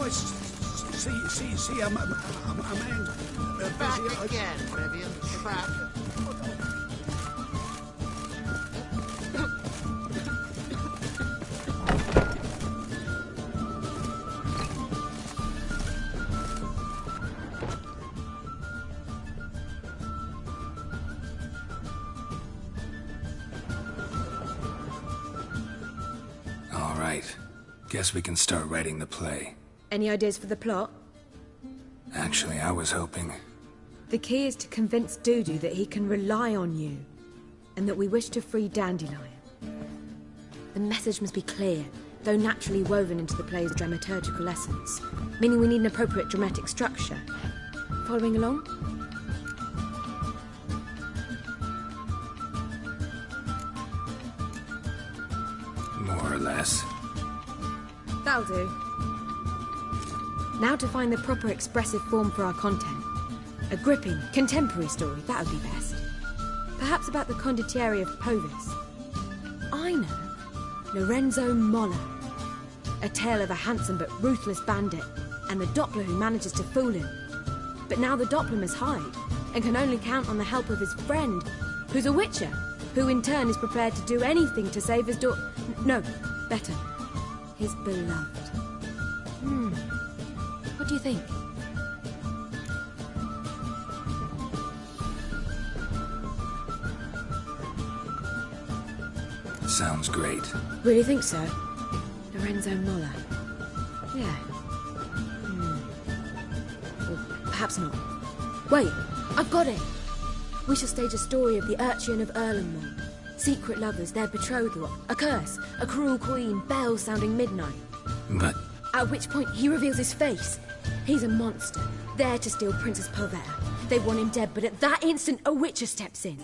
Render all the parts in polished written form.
see, a man... Back again, Trevian. Back. All right. Guess we can start writing the play. Any ideas for the plot? Actually, I was hoping... The key is to convince Dudu that he can rely on you, and that we wish to free Dandelion. The message must be clear, though naturally woven into the play's dramaturgical essence, meaning we need an appropriate dramatic structure. Following along? More or less. That'll do. Now to find the proper expressive form for our content. A gripping, contemporary story, that would be best. Perhaps about the condottieri of Povis. I know. Lorenzo Molla. A tale of a handsome but ruthless bandit, and the Doppler who manages to fool him. But now the Doppler must hide, and can only count on the help of his friend, who's a witcher, who in turn is prepared to do anything to save his no, better, his beloved. What do you think? Sounds great. Really think so? Lorenzo Molla. Yeah. Or perhaps not. Wait, I've got it! We shall stage a story of the urchin of Erlenmore. Secret lovers, their betrothal, a curse, a cruel queen, bells sounding midnight. But... At which point he reveals his face. He's a monster, there to steal Princess Pavetta. They want him dead, but at that instant a witcher steps in.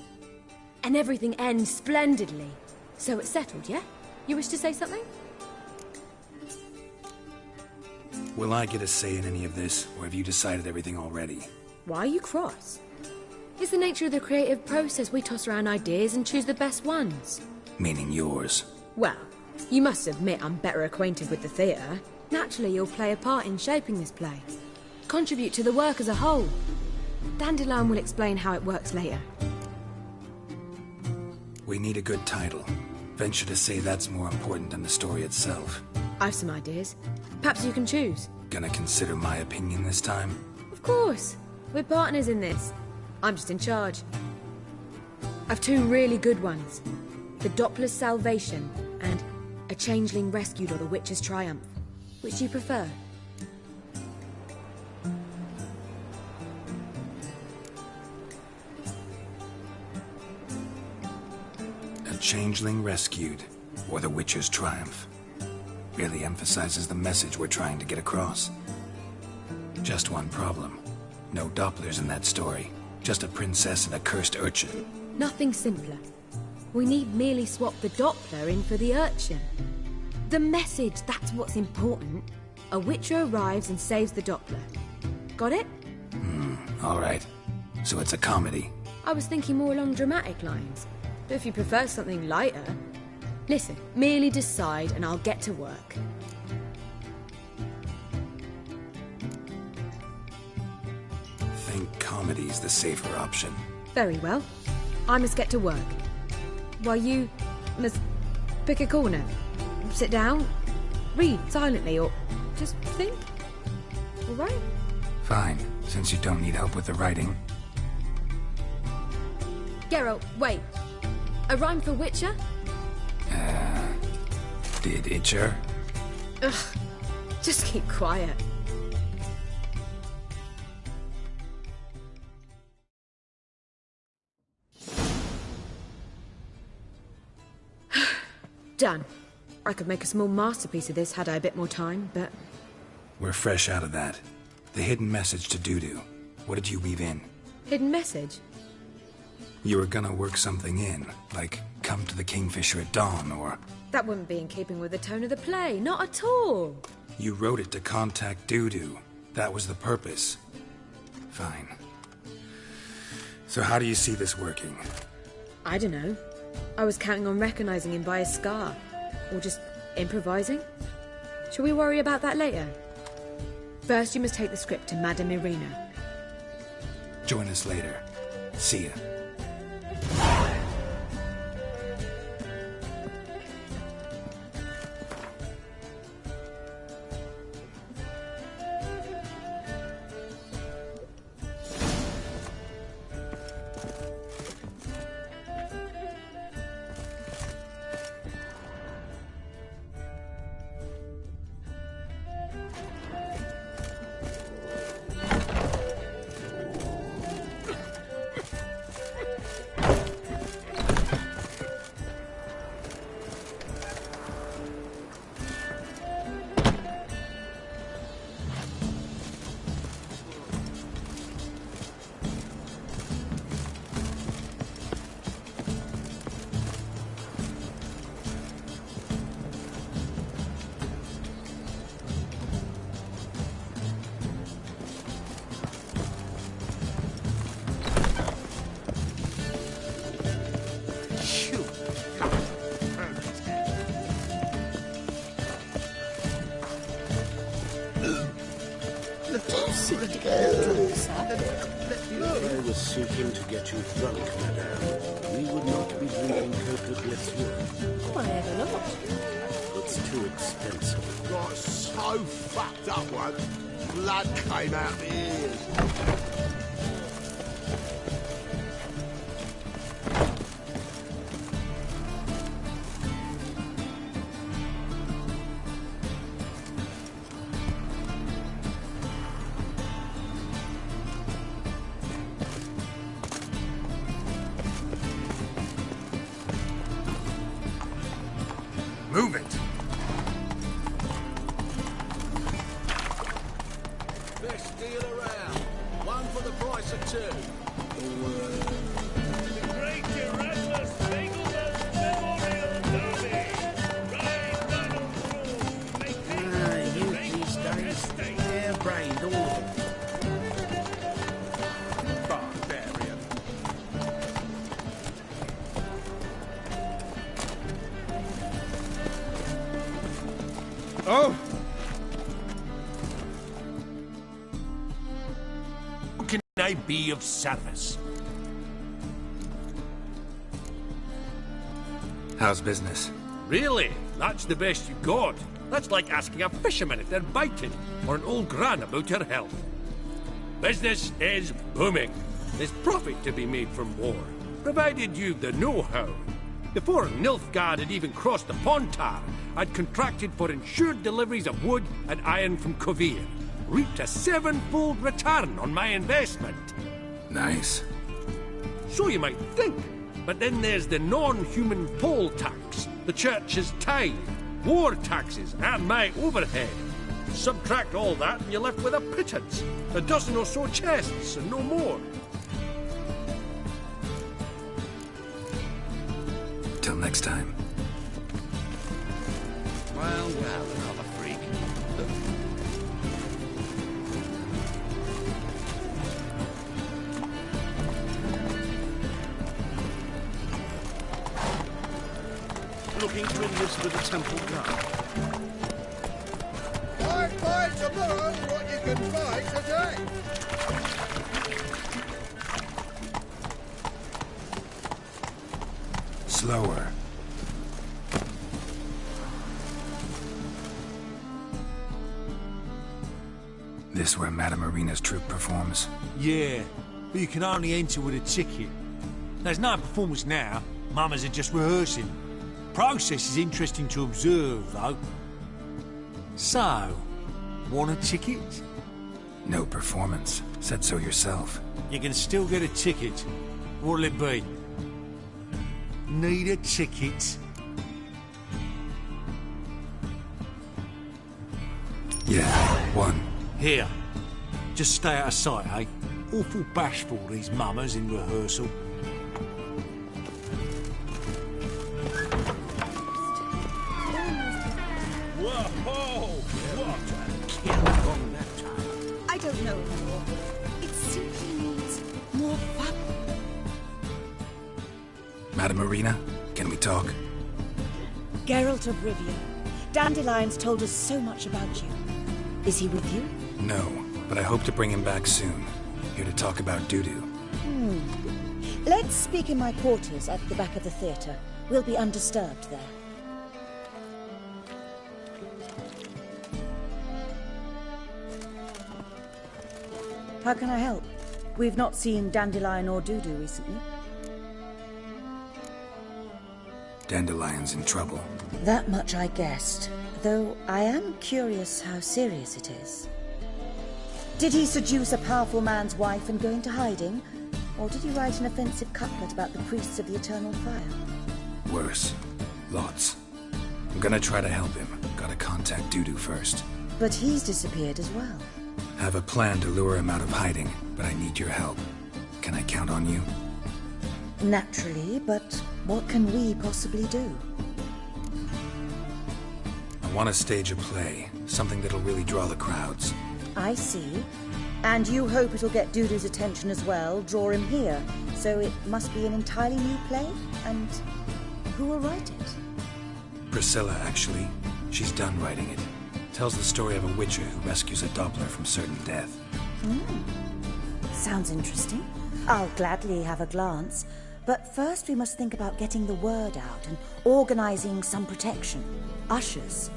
And everything ends splendidly. So it's settled, yeah? You wish to say something? Will I get a say in any of this, or have you decided everything already? Why are you cross? It's the nature of the creative process. We toss around ideas and choose the best ones. Meaning yours. Well, you must admit I'm better acquainted with the theatre. Naturally, you'll play a part in shaping this play. Contribute to the work as a whole. Dandelion will explain how it works later. We need a good title. Venture to say that's more important than the story itself. I've some ideas. Perhaps you can choose. Gonna consider my opinion this time? Of course. We're partners in this. I'm just in charge. I've two really good ones. The Doppler's Salvation and A Changeling Rescued or the Witcher's Triumph. Which do you prefer? A Changeling Rescued, or the Witcher's Triumph. Really emphasizes the message we're trying to get across. Just one problem. No Dopplers in that story. Just a princess and a cursed urchin. Nothing simpler. We need merely swap the Doppler in for the urchin. The message, that's what's important. A witcher arrives and saves the Doppler. Got it? All right. So it's a comedy. I was thinking more along dramatic lines. But if you prefer something lighter... Listen, merely decide and I'll get to work. Think comedy's the safer option. Very well. I must get to work. While you must pick a corner. Sit down, read silently, or just think. All right? Fine, since you don't need help with the writing. Geralt, wait. A rhyme for Witcher? Did Itcher? Ugh, just keep quiet. Done. I could make a small masterpiece of this had I a bit more time, but... We're fresh out of that. The hidden message to Dudu. What did you weave in? Hidden message? You were gonna work something in, like come to the Kingfisher at dawn, or... That wouldn't be in keeping with the tone of the play, not at all. You wrote it to contact Dudu. That was the purpose. Fine. So how do you see this working? I don't know. I was counting on recognizing him by his scar. Or just improvising. Shall we worry about that later? First, you must take the script to Madame Irina. Join us later. See ya. I was seeking to get you drunk, madame. We would not be drinking coca blessure. Why ever not? It's too expensive. Got so fucked up once, blood came out my ears. Move it! Best deal around. One for the price of two. The Great Erasmus Spiegelman's Memorial Derby. Ride Donald through. Make people You make these days, mistake. hair-brained all of them. Barbarian. Oh! How can I be of service? How's business? Really? That's the best you got? That's like asking a fisherman if they're biting, or an old gran about her health. Business is booming. There's profit to be made from war, provided you've the know-how. Before Nilfgaard had even crossed the Pontar, I'd contracted for insured deliveries of wood and iron from Kovir, reaped a 7-fold return on my investment. Nice. So you might think. But then there's the non-human poll tax, the church's tithe, war taxes, and my overhead. Subtract all that and you're left with a pittance. A dozen or so chests and no more. Till next time. Well, another freak. Looking to enlist with a temple guard. Fight tomorrow what you can fight today. Slower. This where Madame Irina's troupe performs? Yeah, but you can only enter with a ticket. There's no performance now. Mamas are just rehearsing. Process is interesting to observe, though. So, want a ticket? No performance. Said so yourself. You can still get a ticket. What'll it be? Need a ticket? Yeah, one. Here. Just stay out of sight, eh? Awful bashful, these mamas in rehearsal. Whoa! What? I don't know anymore. It simply needs more fun. Madame Irina, can we talk? Geralt of Rivia, Dandelions told us so much about you. Is he with you? No, but I hope to bring him back soon. Here to talk about doo-doo. Let's speak in my quarters at the back of the theatre. We'll be undisturbed there. How can I help? We've not seen Dandelion or Doo-doo recently. Dandelion's in trouble. That much I guessed, though I am curious how serious it is. Did he seduce a powerful man's wife and go into hiding? Or did he write an offensive couplet about the priests of the eternal fire? Worse. Lots. I'm gonna try to help him. Gotta contact Doo-doo first. But he's disappeared as well. Have a plan to lure him out of hiding, but I need your help. Can I count on you? Naturally, but what can we possibly do? I want to stage a play, something that'll really draw the crowds. I see. And you hope it'll get Doo-doo's attention as well, draw him here. So it must be an entirely new play? And who will write it? Priscilla, actually. She's done writing it. Tells the story of a witcher who rescues a Doppler from certain death. Sounds interesting. I'll gladly have a glance. But first we must think about getting the word out and organizing some protection. Ushers.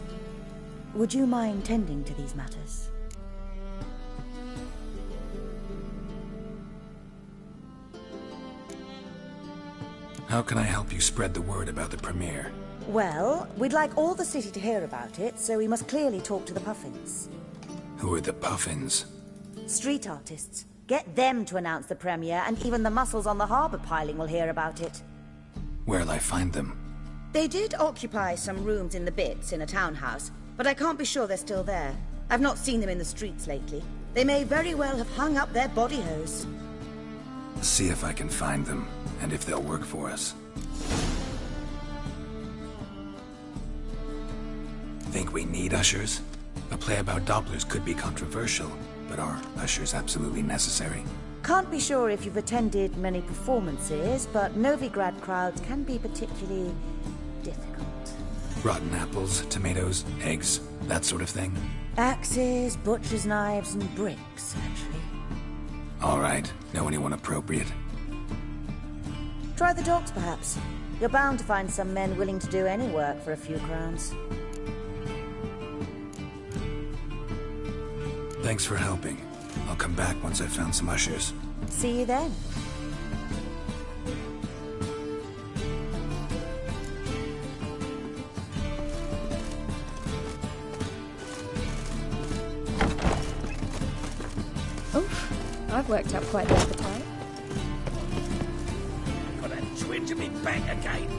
Would you mind tending to these matters? How can I help you spread the word about the premiere? Well, we'd like all the city to hear about it, so we must clearly talk to the Puffins. Who are the Puffins? Street artists. Get them to announce the premiere, and even the muscles on the harbour piling will hear about it. Where'll I find them? They did occupy some rooms in the Bits in a townhouse, but I can't be sure they're still there. I've not seen them in the streets lately. They may very well have hung up their body hose. See if I can find them, and if they'll work for us. Think we need ushers? A play about Dopplers could be controversial, but are ushers absolutely necessary? Can't be sure if you've attended many performances, but Novigrad crowds can be particularly difficult. Rotten apples, tomatoes, eggs, that sort of thing? Axes, butcher's knives, and bricks, actually. All right. Know anyone appropriate? Try the docks, perhaps. You're bound to find some men willing to do any work for a few crowns. Thanks for helping. I'll come back once I've found some ushers. See you then. Oh, I've worked up quite the appetite. Got a twinge in me back again.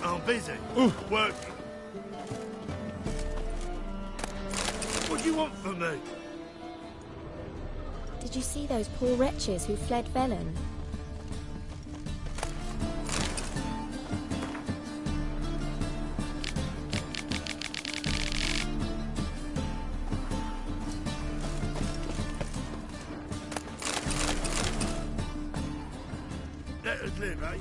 I'm busy. Working. What do you want from me? Did you see those poor wretches who fled Velen? Let us live, eh?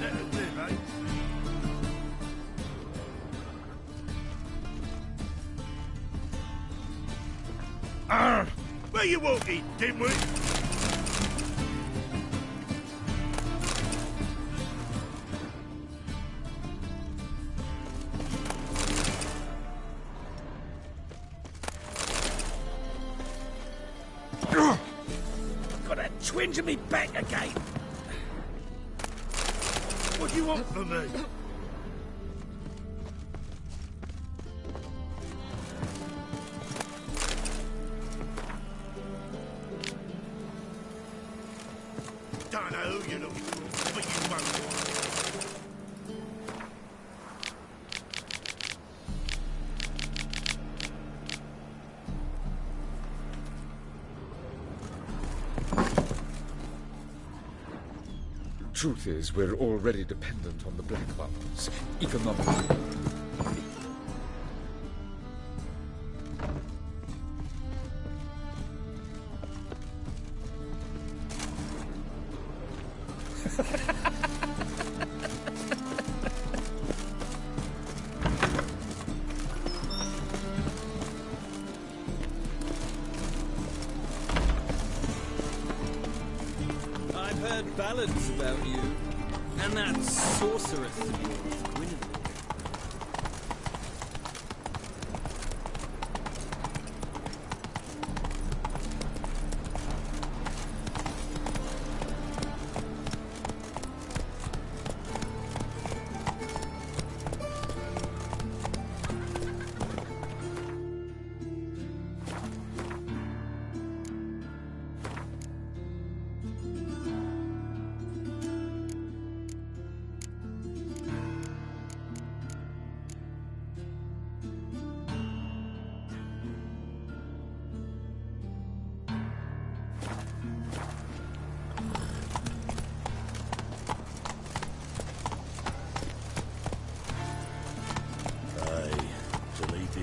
Let us live, eh? Where you walking, dimwit? Got a twinge in me back again. What do you want from me? Don't know who you're looking for, but you won't find. Truth is, we're already dependent on the black ones. Economically. I've heard ballads about you, and that sorceress of yours, Gwyneth.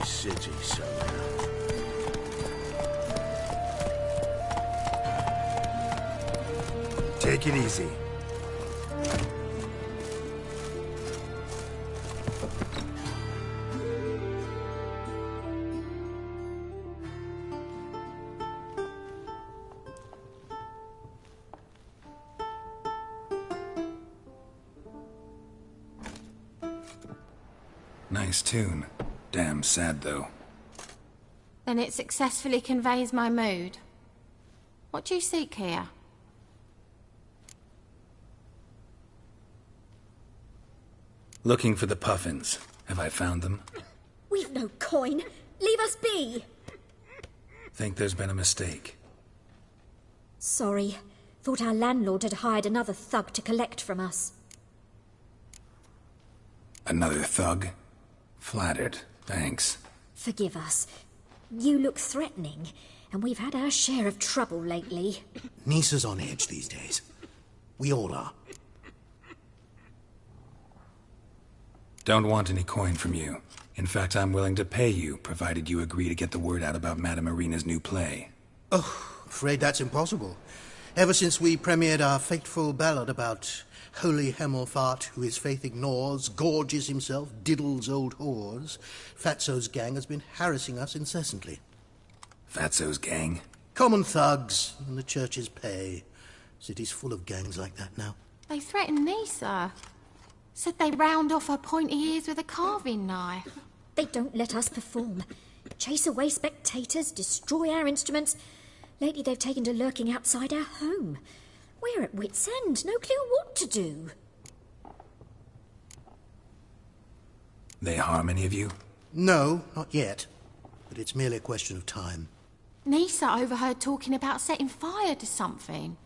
City somehow. Take it easy. Nice tune. Damn sad, though. Then it successfully conveys my mood. What do you seek here? Looking for the puffins. Have I found them? We've no coin. Leave us be. Think there's been a mistake. Sorry. Thought our landlord had hired another thug to collect from us. Another thug? Flattered. Thanks. Forgive us. You look threatening, and we've had our share of trouble lately. Nisa's on edge these days. We all are. Don't want any coin from you. In fact, I'm willing to pay you, provided you agree to get the word out about Madame Irina's new play. Oh, afraid that's impossible. Ever since we premiered our fateful ballad about holy Hemelfart, who his faith ignores, gorges himself, diddles old whores, Fatso's gang has been harassing us incessantly. Fatso's gang? Common thugs in the church's pay. City's full of gangs like that now. They threatened Nisa. Said they round off her pointy ears with a carving knife. They don't let us perform. Chase away spectators, destroy our instruments. Lately they've taken to lurking outside our home. We're at wit's end, no clue what to do. They harm any of you? No, not yet. But it's merely a question of time. Nisa overheard talking about setting fire to something.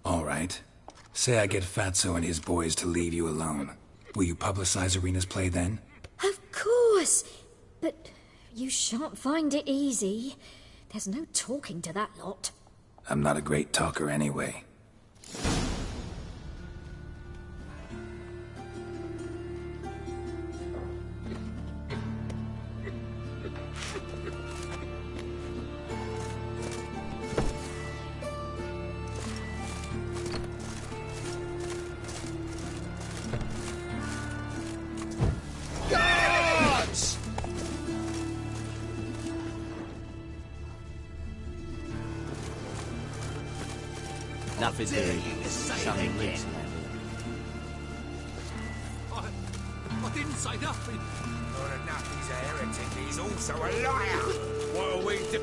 All right. Say I get Fatso and his boys to leave you alone. Will you publicize Irina's play then? Of course. But you shan't find it easy. There's no talking to that lot. I'm not a great talker anyway. Guards! Nothing doing. Something loose. I didn't say nothing. Not enough, he's a heretic, he's also a liar! What are we do?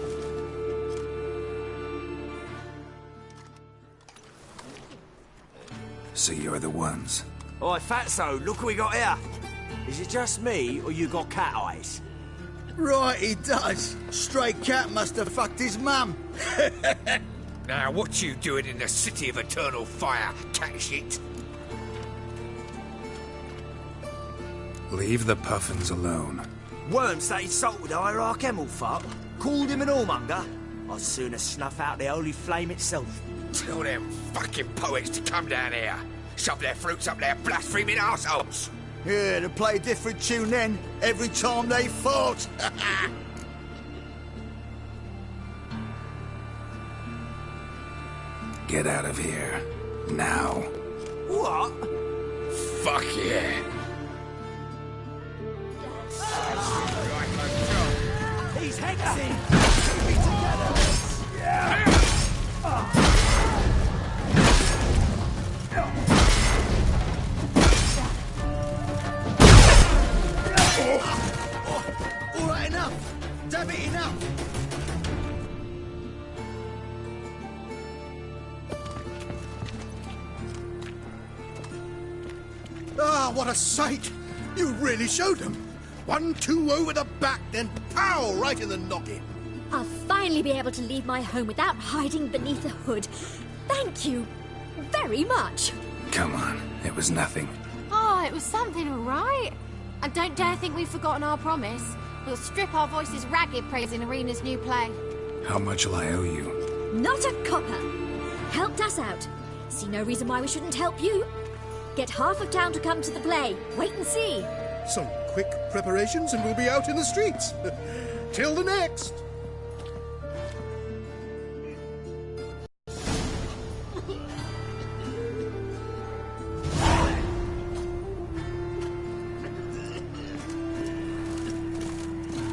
So you're the ones. Oi, Fatso, look what we got here. Is it just me, or you got cat eyes? Right, he does. Stray cat must have fucked his mum. Now, what you doing in the city of eternal fire, cat shit? Leave the puffins alone. Worm say he insulted Hierarch Hemelfart, called him an whoremonger. I'd sooner snuff out the holy flame itself. Tell them fucking poets to come down here. Shove their fruits up their blaspheming arseholes. Yeah, to play a different tune then, every time they fought. Get out of here. Now. What? Fuck yeah. He's hexing! Keep me together! Yeah! All right, enough! Damn it, enough! Ah, what a sight! You really showed them. 1-2 over the back, then pow, right in the noggin. I'll finally be able to leave my home without hiding beneath a hood. Thank you very much. Come on, it was nothing. Oh, it was something, all right. And don't dare think we've forgotten our promise. We'll strip our voices ragged praising Arena's new play. How much will I owe you? Not a copper. Helped us out. See no reason why we shouldn't help you. Get half of town to come to the play. Wait and see. Some quick preparations and we'll be out in the streets. Till the next.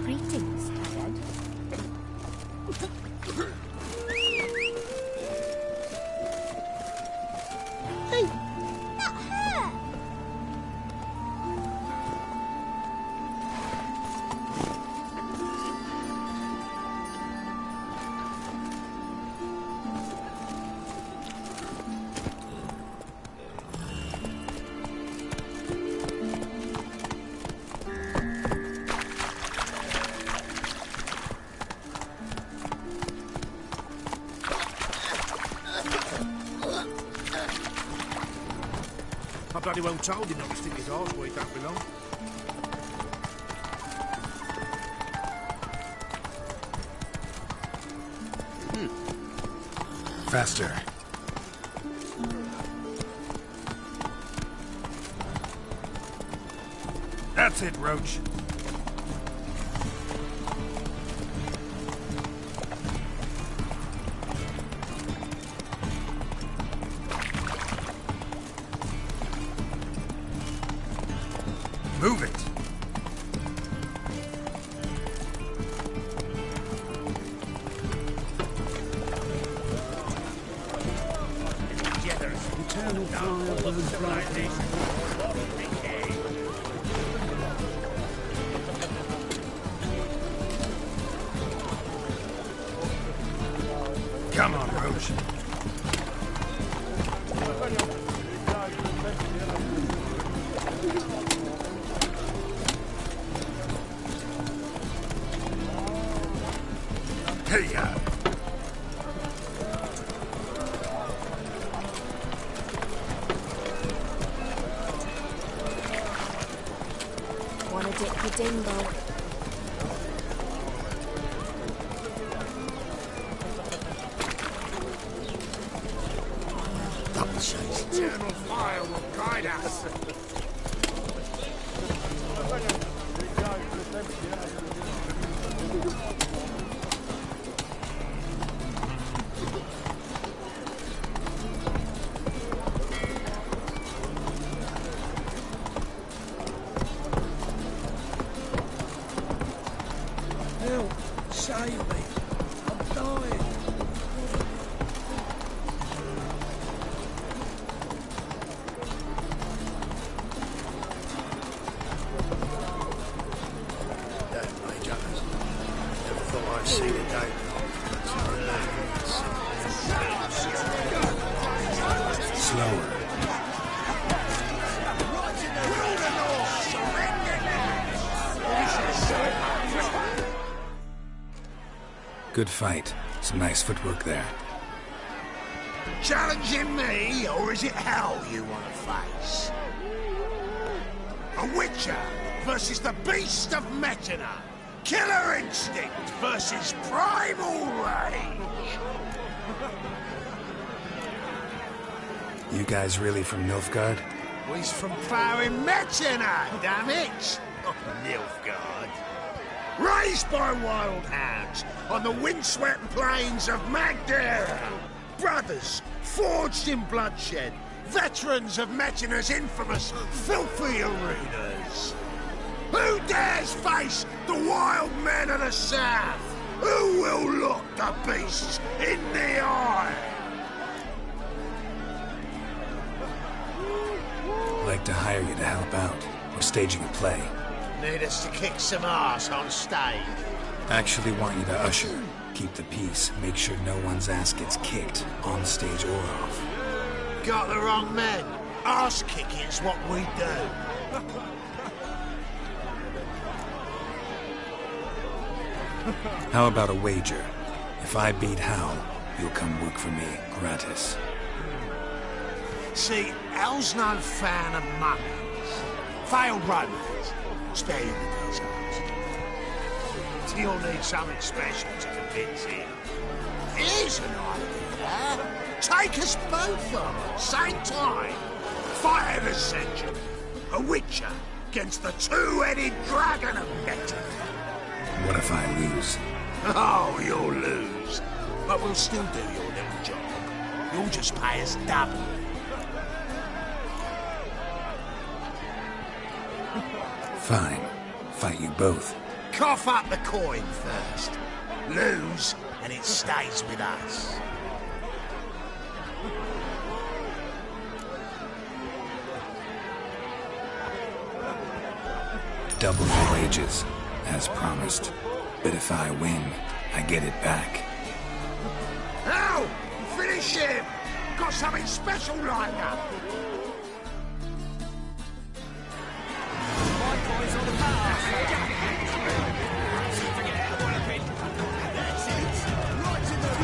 Greetings, Haggard. Hey, not her. I bloody well told him not to stick his arse where he don't belong. Faster. That's it, Roach. Move it. Eternal fire burns brightly. Come on, Roach. Hey-ya. Wanna dip your dingle? Eternal fire will guide us. Help! Save me! I'm dying! Never thought I'd see the day. Slower. Good fight. Some nice footwork there. Challenging me, or is it hell you want to face? A Witcher versus the Beast of Metina. Killer instinct versus primal rage. You guys really from Nilfgaard? We's from Farin Metzina, damn it! Not Nilfgaard. Raised by wild hounds on the windswept plains of Magdera. Brothers forged in bloodshed. Veterans of Metzina's infamous filthy arenas. Who dares face the wild men of the south? Who will look the beasts in the eye? I'd like to hire you to help out. We're staging a play. Need us to kick some ass on stage. Actually want you to usher. Keep the peace. Make sure no one's ass gets kicked, on stage or off. Got the wrong men. Ass kicking's what we do. How about a wager? If I beat Hal, you'll come work for me, gratis. See, Hal's no fan of mummies. Failed romance. Spare you the details. You'll need something special to convince him. Here's an idea. Take us both on, same time. Fight of the century. A witcher against the two-headed dragon of Meta. What if I lose? Oh, you'll lose. But we'll still do your little job. You'll just pay us double. Fine. Fight you both. Cough up the coin first. Lose, and it stays with us. Double your wages, as promised. But if I win, I get it back. Ow! Finish him! Got something special lined up.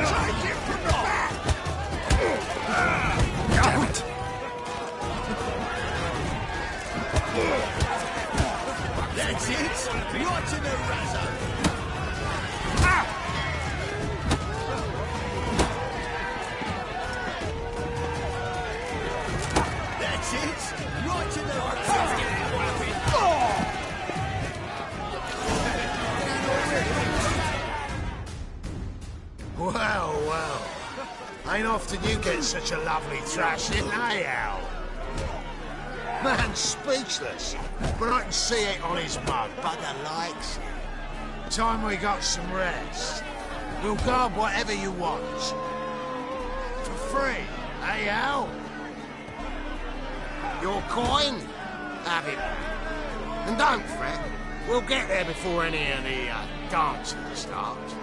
Take him from the back! Damn it! That's it! Right in the razor! That's it! Right in the razor! Well, well. Ain't often you get such a lovely thrashing, eh, Al? Man's speechless, but I can see it on his mug. Bugger likes it. Time we got some rest. We'll guard whatever you want. For free, eh, Al? Your coin? Have it. And don't fret. We'll get there before any of the dancing starts.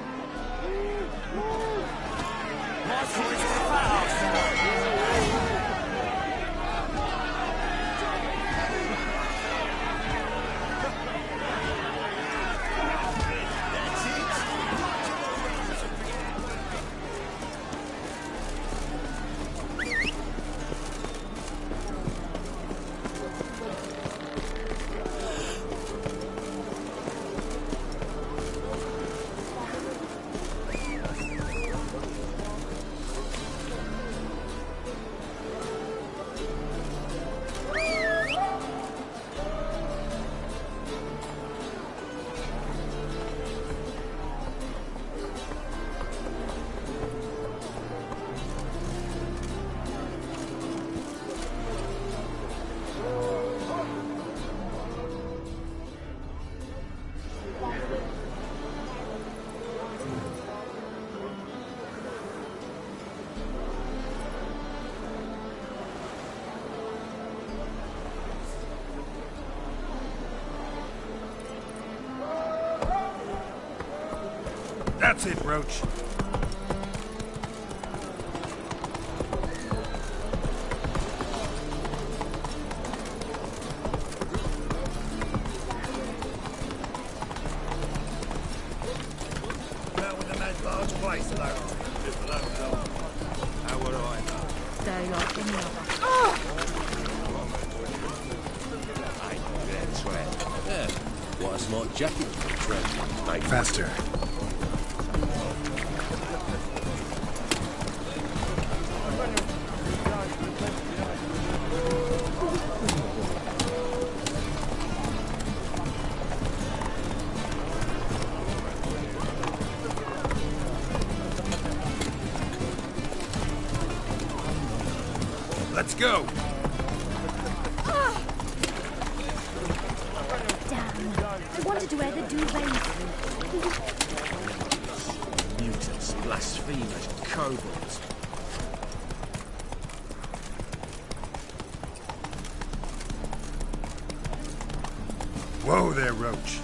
That's it, Roach. Now with the man's large place alone. Just alone, though. How would I know? Day like any other. That's right. Yeah. What a smart jacket for the trend, mate. Faster. Let's go. I wanted to wear the duvet. Mutants, blasphemers, kobolds. Whoa there, Roach.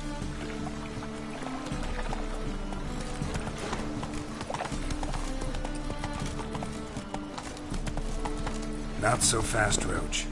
Not so fast, Roach.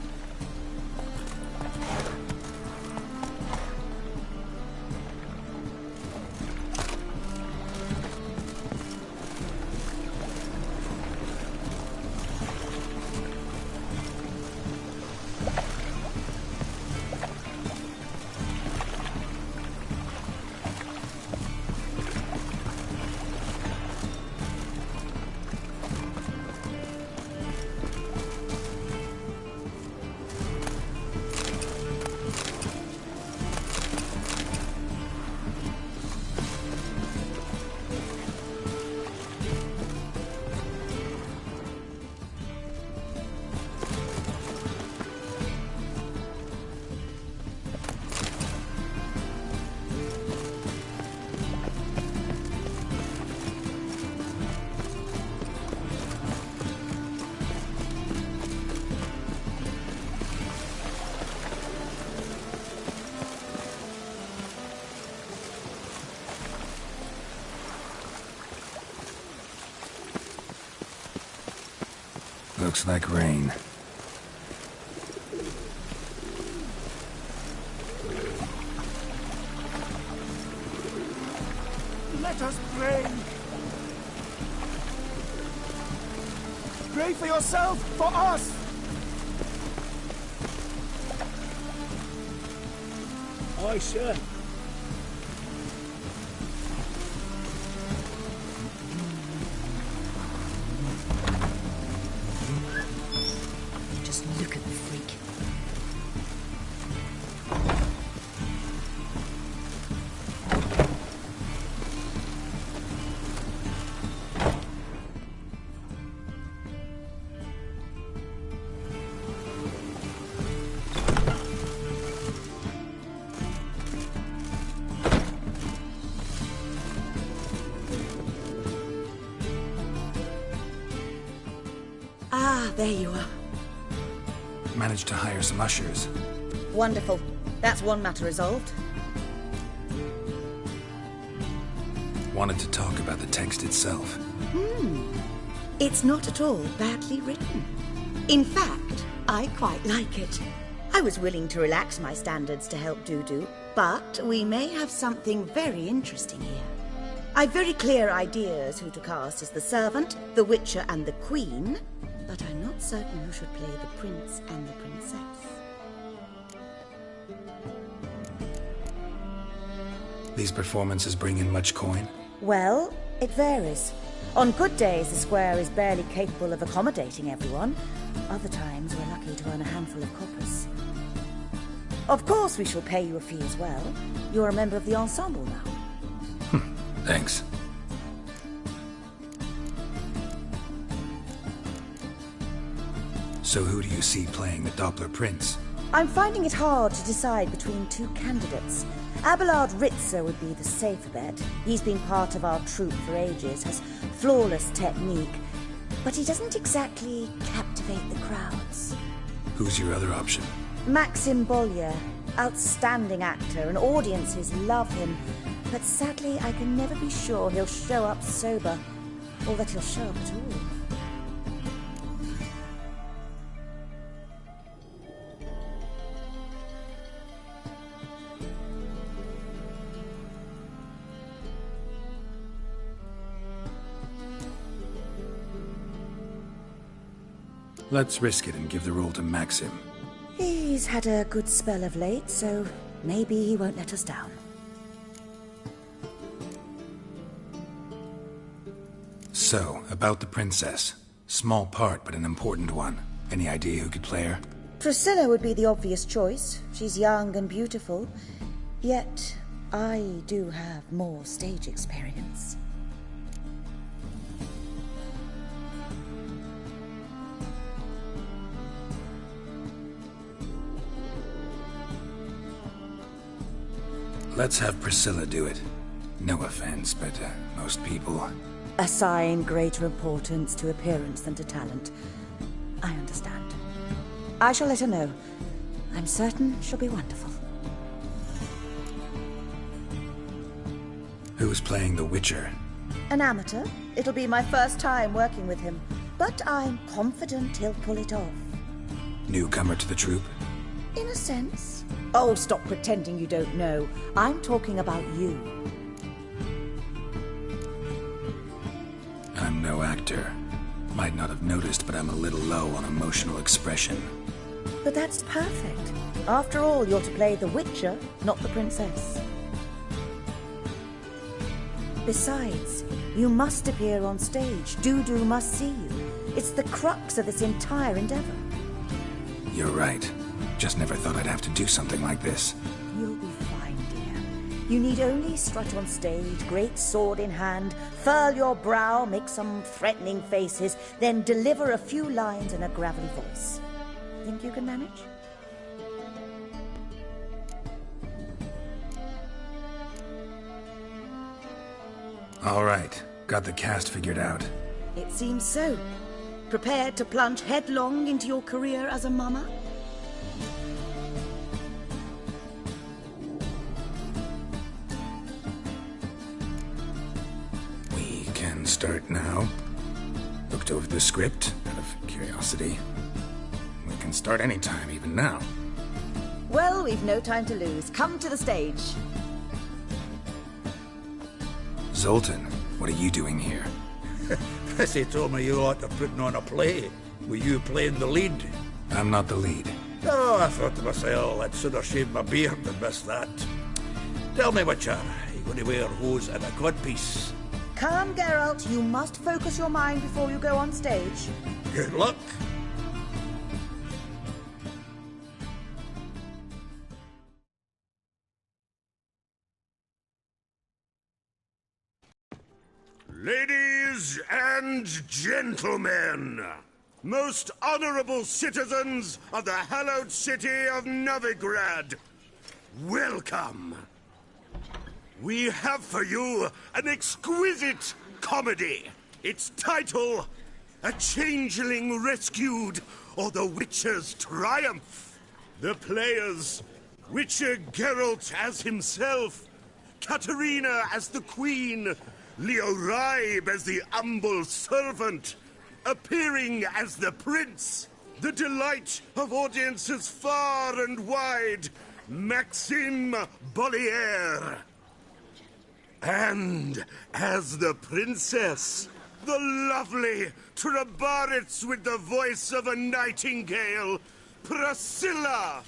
Looks like rain. Let us pray. Pray for yourself, for us. Aye, sir. Just look at the freak. Ah, there you are. Managed to hire some ushers. Wonderful. That's one matter resolved. Wanted to talk about the text itself. It's not at all badly written. In fact, I quite like it. I was willing to relax my standards to help Dudu, but we may have something very interesting here. I've very clear ideas who to cast as the servant, the witcher and the queen, but I'm not certain who should play the prince and the princess. These performances bring in much coin? Well, it varies. On good days, the square is barely capable of accommodating everyone. Other times, we're lucky to earn a handful of coppers. Of course, we shall pay you a fee as well. You're a member of the ensemble now. Thanks. So who do you see playing the Doppler Prince? I'm finding it hard to decide between two candidates. Abelard Ritzer would be the safer bet. He's been part of our troupe for ages, has flawless technique, but he doesn't exactly captivate the crowds. Who's your other option? Maxim Bollier, outstanding actor, and audiences love him, but sadly I can never be sure he'll show up sober, or that he'll show up at all. Let's risk it and give the role to Maxim. He's had a good spell of late, so maybe he won't let us down. So, about the princess. Small part, but an important one. Any idea who could play her? Priscilla would be the obvious choice. She's young and beautiful. Yet, I do have more stage experience. Let's have Priscilla do it. No offense, but most people... Assign greater importance to appearance than to talent. I understand. I shall let her know. I'm certain she'll be wonderful. Who's playing the Witcher? An amateur. It'll be my first time working with him, but I'm confident he'll pull it off. Newcomer to the troupe? In a sense. Oh, stop pretending you don't know. I'm talking about you. I'm no actor. Might not have noticed, but I'm a little low on emotional expression. But that's perfect. After all, you're to play the Witcher, not the princess. Besides, you must appear on stage. Dudu must see you. It's the crux of this entire endeavor. You're right. Just never thought I'd have to do something like this. You'll be fine, dear. You need only strut on stage, great sword in hand, furl your brow, make some threatening faces, then deliver a few lines in a gravelly voice. Think you can manage? All right. Got the cast figured out. It seems so. Prepared to plunge headlong into your career as a mama? We can start now. Looked over the script, out of curiosity. We can start anytime, even now. Well, we've no time to lose. Come to the stage. Zoltan, what are you doing here? Prissy told me you ought to putting on a play. Were you playing the lead? I'm not the lead. Oh, I thought to myself, I'd sooner shave my beard than miss that. Tell me, Witcher, are you going to wear hose and a codpiece? Come, Geralt. You must focus your mind before you go on stage. Good luck. Ladies and gentlemen, most honorable citizens of the hallowed city of Novigrad, welcome. We have for you an exquisite comedy. Its title, A Changeling Rescued, or The Witcher's Triumph. The players, Witcher Geralt as himself, Katerina as the Queen, Leo Ribe as the humble servant, appearing as the prince, the delight of audiences far and wide, Maxime Bollier. And as the princess, the lovely Trabaritz with the voice of a nightingale, Priscilla.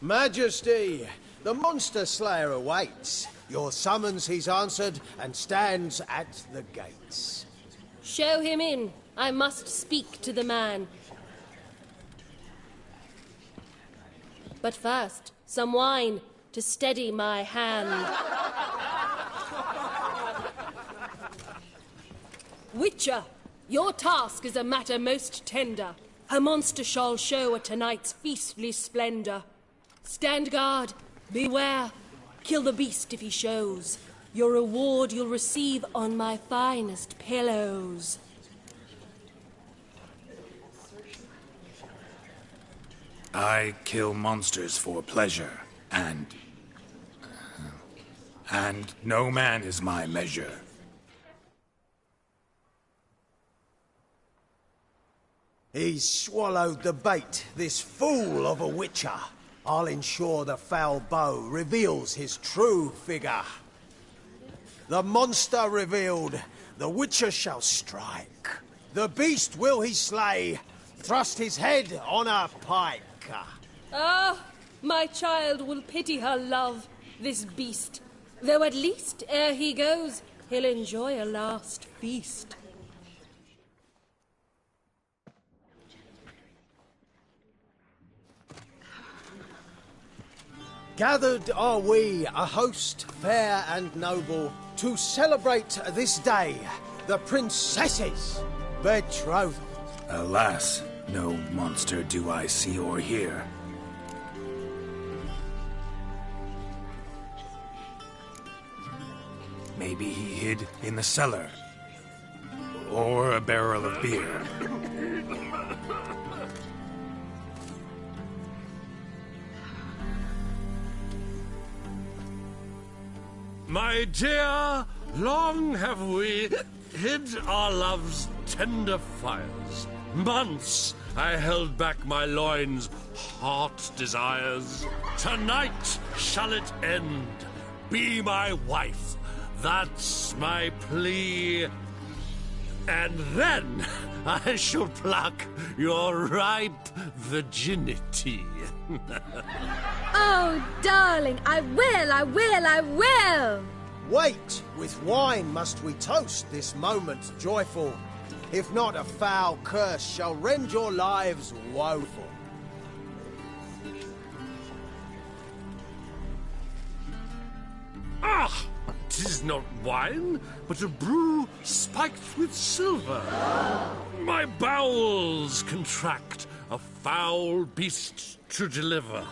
Majesty, the monster slayer awaits. Your summons he's answered and stands at the gates. Show him in. I must speak to the man. But first, some wine to steady my hand. Witcher, your task is a matter most tender. A monster shall show at tonight's feastly splendor. Stand guard, beware, kill the beast if he shows. Your reward you'll receive on my finest pillows. I kill monsters for pleasure, and no man is my measure. He's swallowed the bait, this fool of a witcher. I'll ensure the foul bow reveals his true figure. The monster revealed, the witcher shall strike. The beast will he slay, thrust his head on a pike. Ah, my child will pity her love, this beast. Though at least, ere he goes, he'll enjoy a last feast. Gathered are we, a host fair and noble, to celebrate this day, the princess's betrothal. Alas, no monster do I see or hear. Maybe he hid in the cellar. Or a barrel of beer. My dear, long have we hid our love's tender fires. Months I held back my loins' heart desires. Tonight shall it end. Be my wife. That's my plea. And then I shall pluck your ripe virginity. Oh, darling, I will! Wait, with wine must we toast this moment joyful. If not, a foul curse shall rend your lives woeful. Ah! 'Tis not wine, but a brew spiked with silver. My bowels contract, a foul beast to deliver.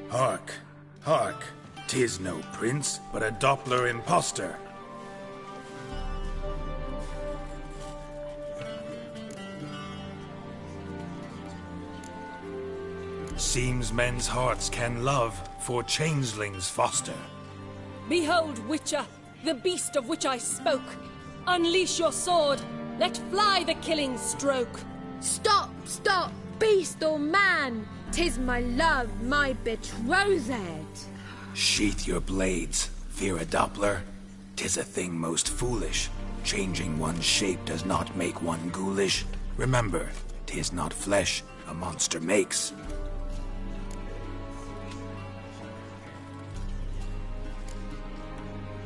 Hark, hark, 'tis no prince, but a Doppler impostor. Seems men's hearts can love, for changelings foster. Behold, Witcher, the beast of which I spoke. Unleash your sword. Let fly the killing stroke. Stop, stop, beast or man! 'Tis my love, my betrothed. Sheath your blades, fear a Doppler. 'Tis a thing most foolish. Changing one's shape does not make one ghoulish. Remember, 'tis not flesh a monster makes.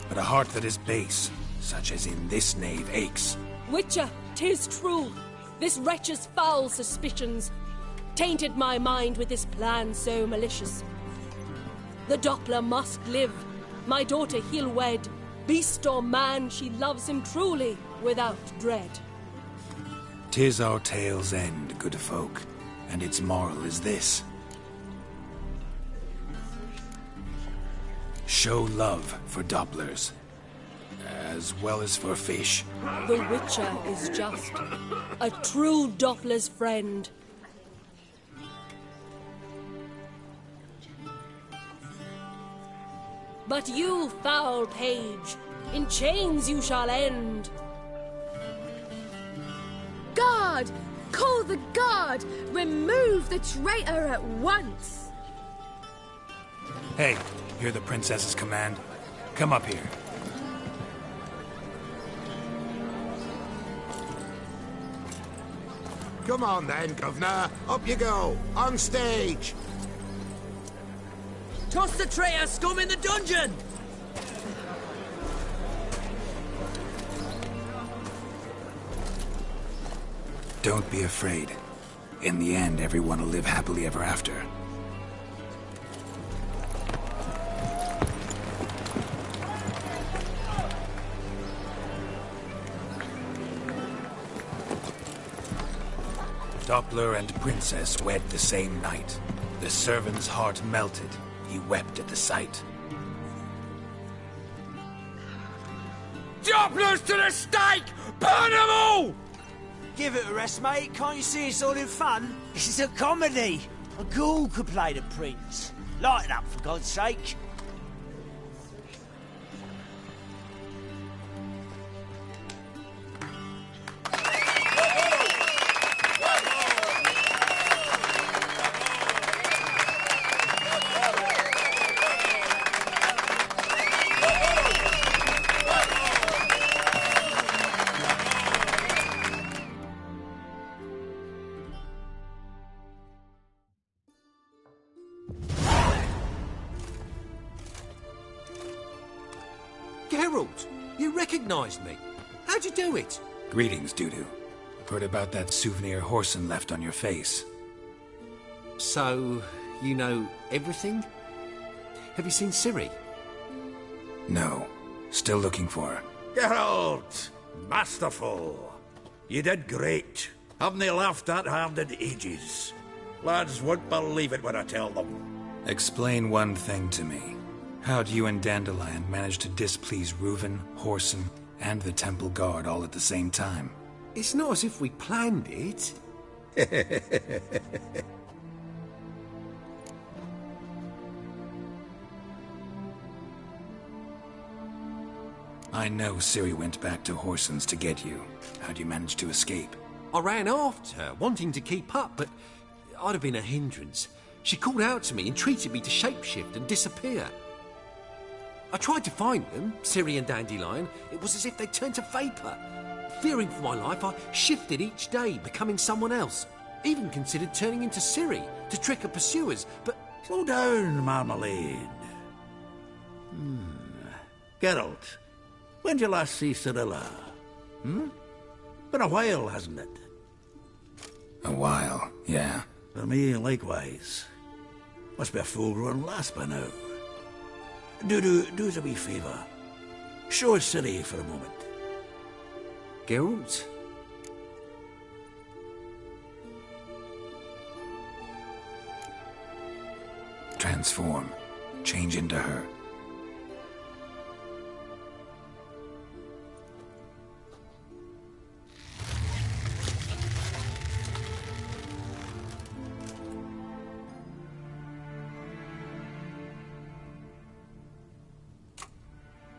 But a heart that is base, such as in this knave aches. Witcher, 'tis true. This wretch's foul suspicions tainted my mind with this plan so malicious. The Doppler must live. My daughter he'll wed. Beast or man, she loves him truly, without dread. 'Tis our tale's end, good folk, and its moral is this. Show love for Dopplers, as well as for fish. The Witcher is just a true Doppler's friend. But you, foul page, in chains you shall end. Guard! Call the guard! Remove the traitor at once! Hey, hear the princess's command? Come up here. Come on then, governor. Up you go. On stage. Toss the traitor scum in the dungeon! Don't be afraid. In the end, everyone will live happily ever after. Doppler and princess wed the same night. The servant's heart melted. He wept at the sight. Dopplers to the stake! Burn them all! Give it a rest, mate. Can't you see it's all in fun? This is a comedy. A ghoul could play the prince. Lighten up, for God's sake. Geralt, you recognised me. How'd you do it? Greetings, Dudu. Heard about that souvenir Horson left on your face. So, you know everything? Have you seen Ciri? No. Still looking for her. Geralt! Masterful. You did great. Haven't they laughed that hard in ages? Lads won't believe it when I tell them. Explain one thing to me. How'd you and Dandelion manage to displease Reuven, Horson, and the Temple Guard all at the same time? It's not as if we planned it. I know Ciri went back to Horson's to get you. How'd you manage to escape? I ran after her, wanting to keep up, but I'd have been a hindrance. She called out to me, entreated me to shapeshift and disappear. I tried to find them, Ciri and Dandelion. It was as if they'd turned to vapour. Fearing for my life, I shifted each day, becoming someone else. Even considered turning into Ciri to trick her pursuers, but... Slow down, Marmalade. Geralt, when did you last see Cirilla? Been a while, hasn't it? A while, yeah. For me, likewise. Must be a full-grown lass by now. Do us a wee favour. Show us Ciri for a moment. Geralt? Transform. Change into her.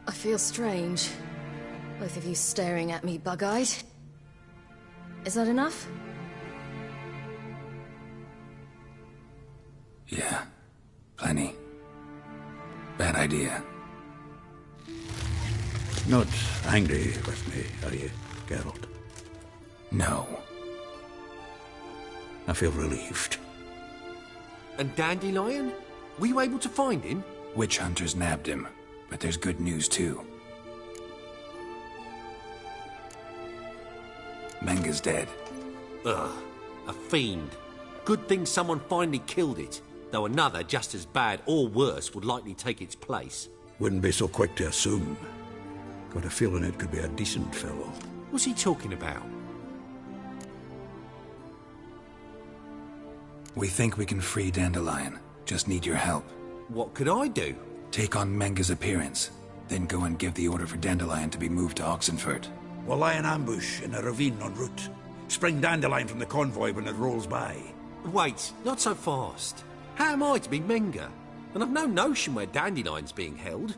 I feel strange. Both of you staring at me bug-eyed. Is that enough? Yeah. Plenty. Bad idea. Not angry with me, are you, Geralt? No. I feel relieved. And Dandelion? Were you able to find him? Witch hunters nabbed him, but there's good news too. Menga's dead. Ugh, a fiend. Good thing someone finally killed it, though another just as bad or worse would likely take its place. Wouldn't be so quick to assume. Got a feeling it could be a decent fellow. What's he talking about? We think we can free Dandelion. Just need your help. What could I do? Take on Menga's appearance, then go and give the order for Dandelion to be moved to Oxenfurt. We'll lie in ambush in a ravine en route. Spring Dandelion from the convoy when it rolls by. Wait, not so fast. How am I to be Menga? And I've no notion where Dandelion's being held.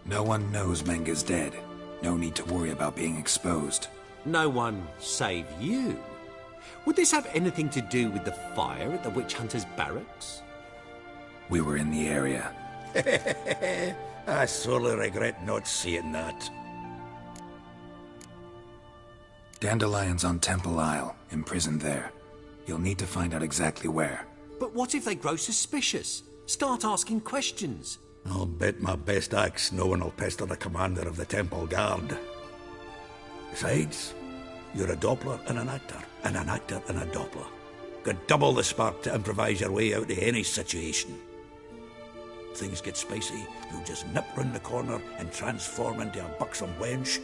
No one knows Menga's dead. No need to worry about being exposed. No one save you? Would this have anything to do with the fire at the witch hunter's barracks? We were in the area. I sorely regret not seeing that. Dandelion's on Temple Isle, imprisoned there. You'll need to find out exactly where. But what if they grow suspicious? Start asking questions? I'll bet my best axe no one will pester the commander of the Temple Guard. Besides, you're a Doppler and an actor and a Doppler. Got double the spark to improvise your way out of any situation. Things get spicy, you'll just nip round the corner and transform into a buxom wench,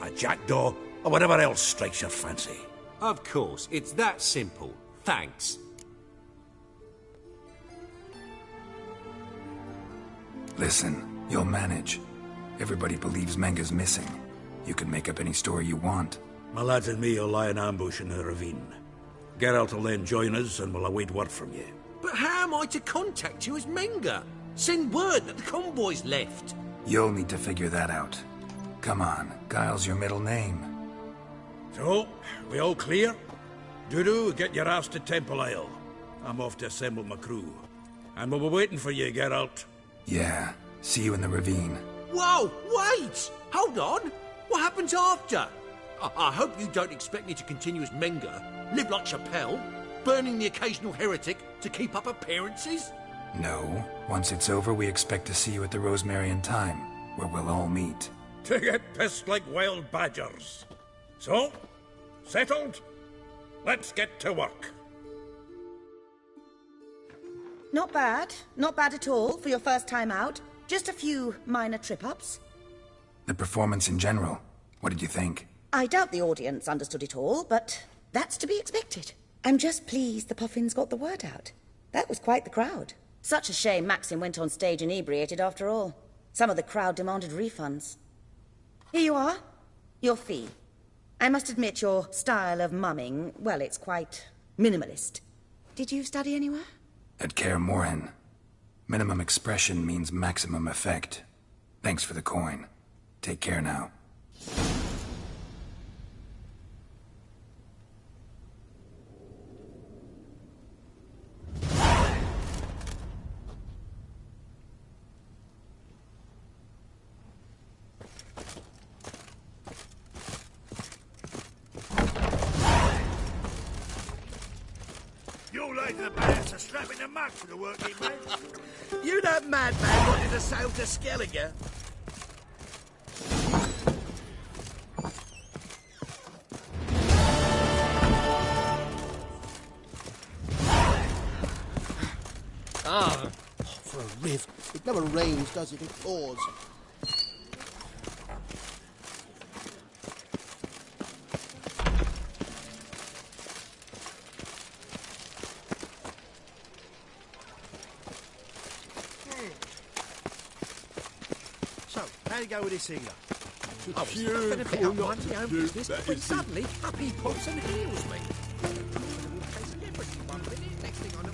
a jackdaw, or whatever else strikes your fancy. Of course, it's that simple. Thanks. Listen, you'll manage. Everybody believes Menga's missing. You can make up any story you want. My lads and me will lie in ambush in the ravine. Geralt will then join us and we'll await word from you. But how am I to contact you as Menga? Send word that the convoy's left. You'll need to figure that out. Come on, Guile's your middle name. So, we all clear? Dudu, get your ass to Temple Isle. I'm off to assemble my crew. And we'll be waiting for you, Geralt. Yeah, see you in the ravine. Whoa, wait! Hold on! What happens after? I hope you don't expect me to continue as Menga, live like Chappelle, burning the occasional heretic to keep up appearances? No. Once it's over, we expect to see you at the Rosemary and Thyme, where we'll all meet. To get pissed like wild badgers. So, settled? Let's get to work. Not bad. Not bad at all for your first time out. Just a few minor trip-ups. The performance in general, what did you think? I doubt the audience understood it all, but that's to be expected. I'm just pleased the Puffins got the word out. That was quite the crowd. Such a shame Maxim went on stage inebriated after all. Some of the crowd demanded refunds. Here you are. Your fee. I must admit your style of mumming, well, it's quite minimalist. Did you study anywhere? At Kaer Morhen. Minimum expression means maximum effect. Thanks for the coin. Take care now. You're late to the pants are strapping the mug for the working man. You that madman wanted to sail to Skellige? Ah, for a riv. It never rains, does it? It pours. So, how do you go with this healer? I was huffing a bit up minding my own business when suddenly up he pops and heals me. Next thing I know.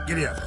Giddy up.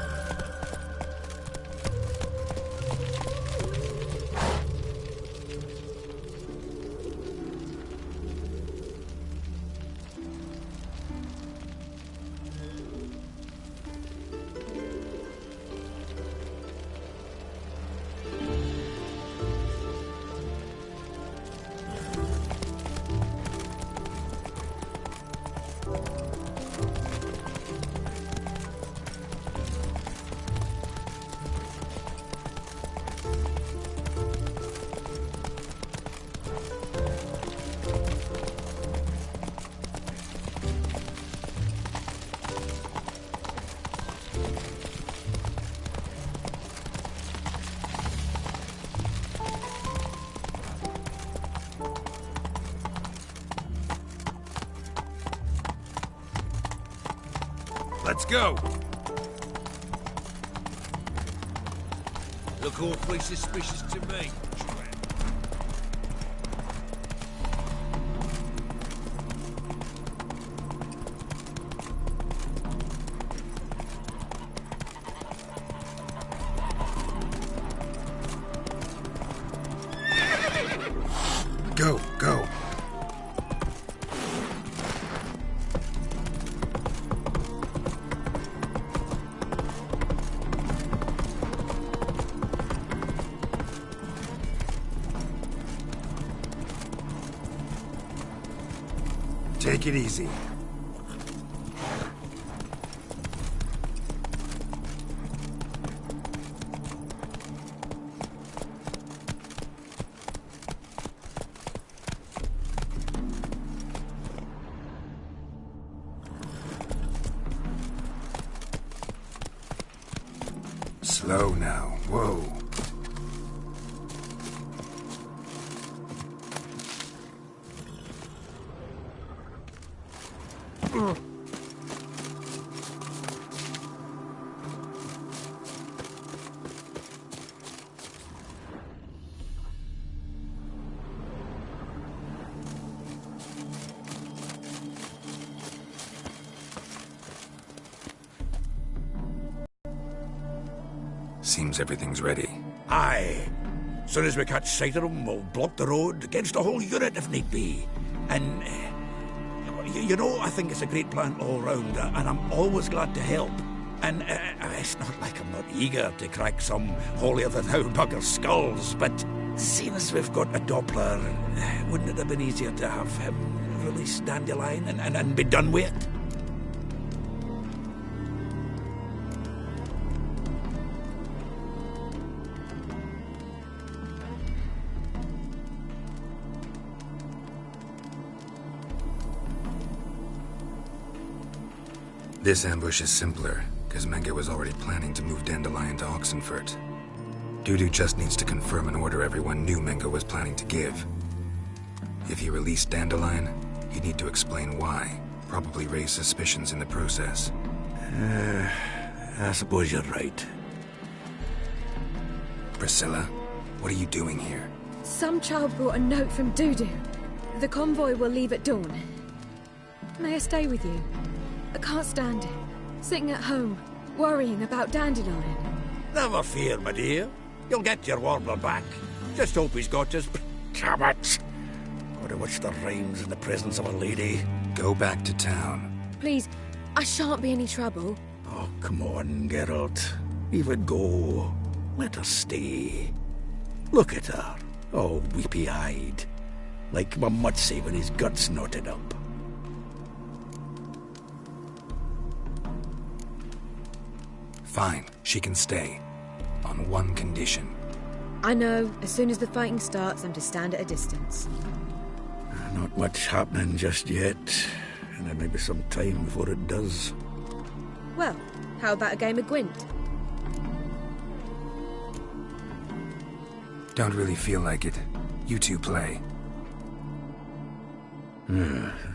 Let's go. Look awfully suspicious to me. Go, go. Take it easy. Slow now. Whoa. Seems everything's ready. Aye. Soon as we catch sight of them, we'll block the road against the whole unit if need be. And, you know, I think it's a great plan all round, and I'm always glad to help. And it's not like I'm not eager to crack some holier-than-thou bugger's skulls, but seeing as we've got a Doppler, wouldn't it have been easier to have him release Dandelion and be done with it? This ambush is simpler, because Menge was already planning to move Dandelion to Oxenfurt. Dudu just needs to confirm an order everyone knew Menge was planning to give. If he released Dandelion, he'd need to explain why, probably raise suspicions in the process. I suppose you're right. Priscilla, what are you doing here? Some child brought a note from Dudu. The convoy will leave at dawn. May I stay with you? I can't stand it. Sitting at home, worrying about Dandelion. Never fear, my dear. You'll get your warbler back. Just hope he's got his... Damn it! Gotta watch the rhymes in the presence of a lady. Go back to town. Please, I shan't be any trouble. Oh, come on, Geralt. Leave it go. Let her stay. Look at her, all weepy-eyed. Like my Mutsy with his guts knotted up. Fine, she can stay. On one condition. I know, as soon as the fighting starts, I'm to stand at a distance. Not much happening just yet, and there may be some time before it does. Well, how about a game of Gwent? Don't really feel like it. You two play.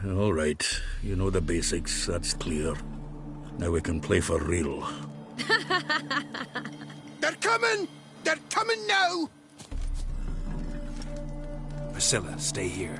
All right. You know the basics, that's clear. Now we can play for real. They're coming! They're coming now! Priscilla, stay here.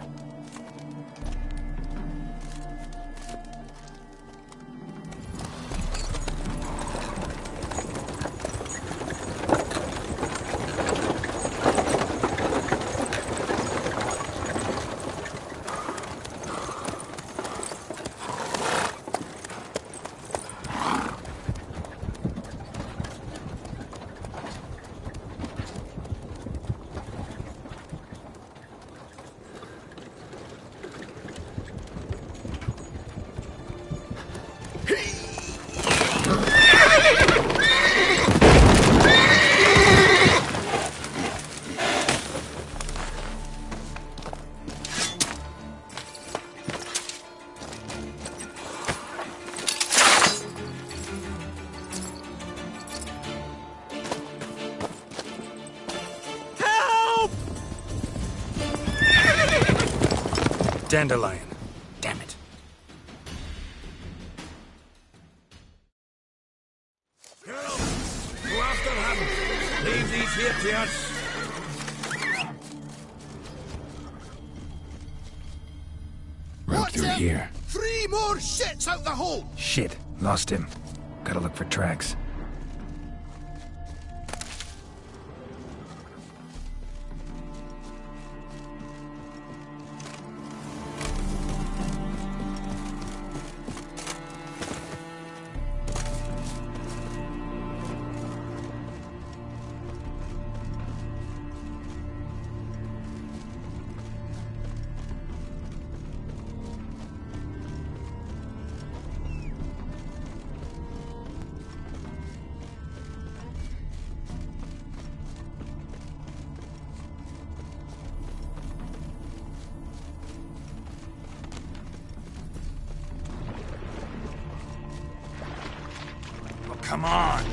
Dandelion. Damn it. Girls, go after him. Leave these here to us. Rope through here. 3 more shits out the hole! Shit, lost him. Gotta look for tracks. Come on!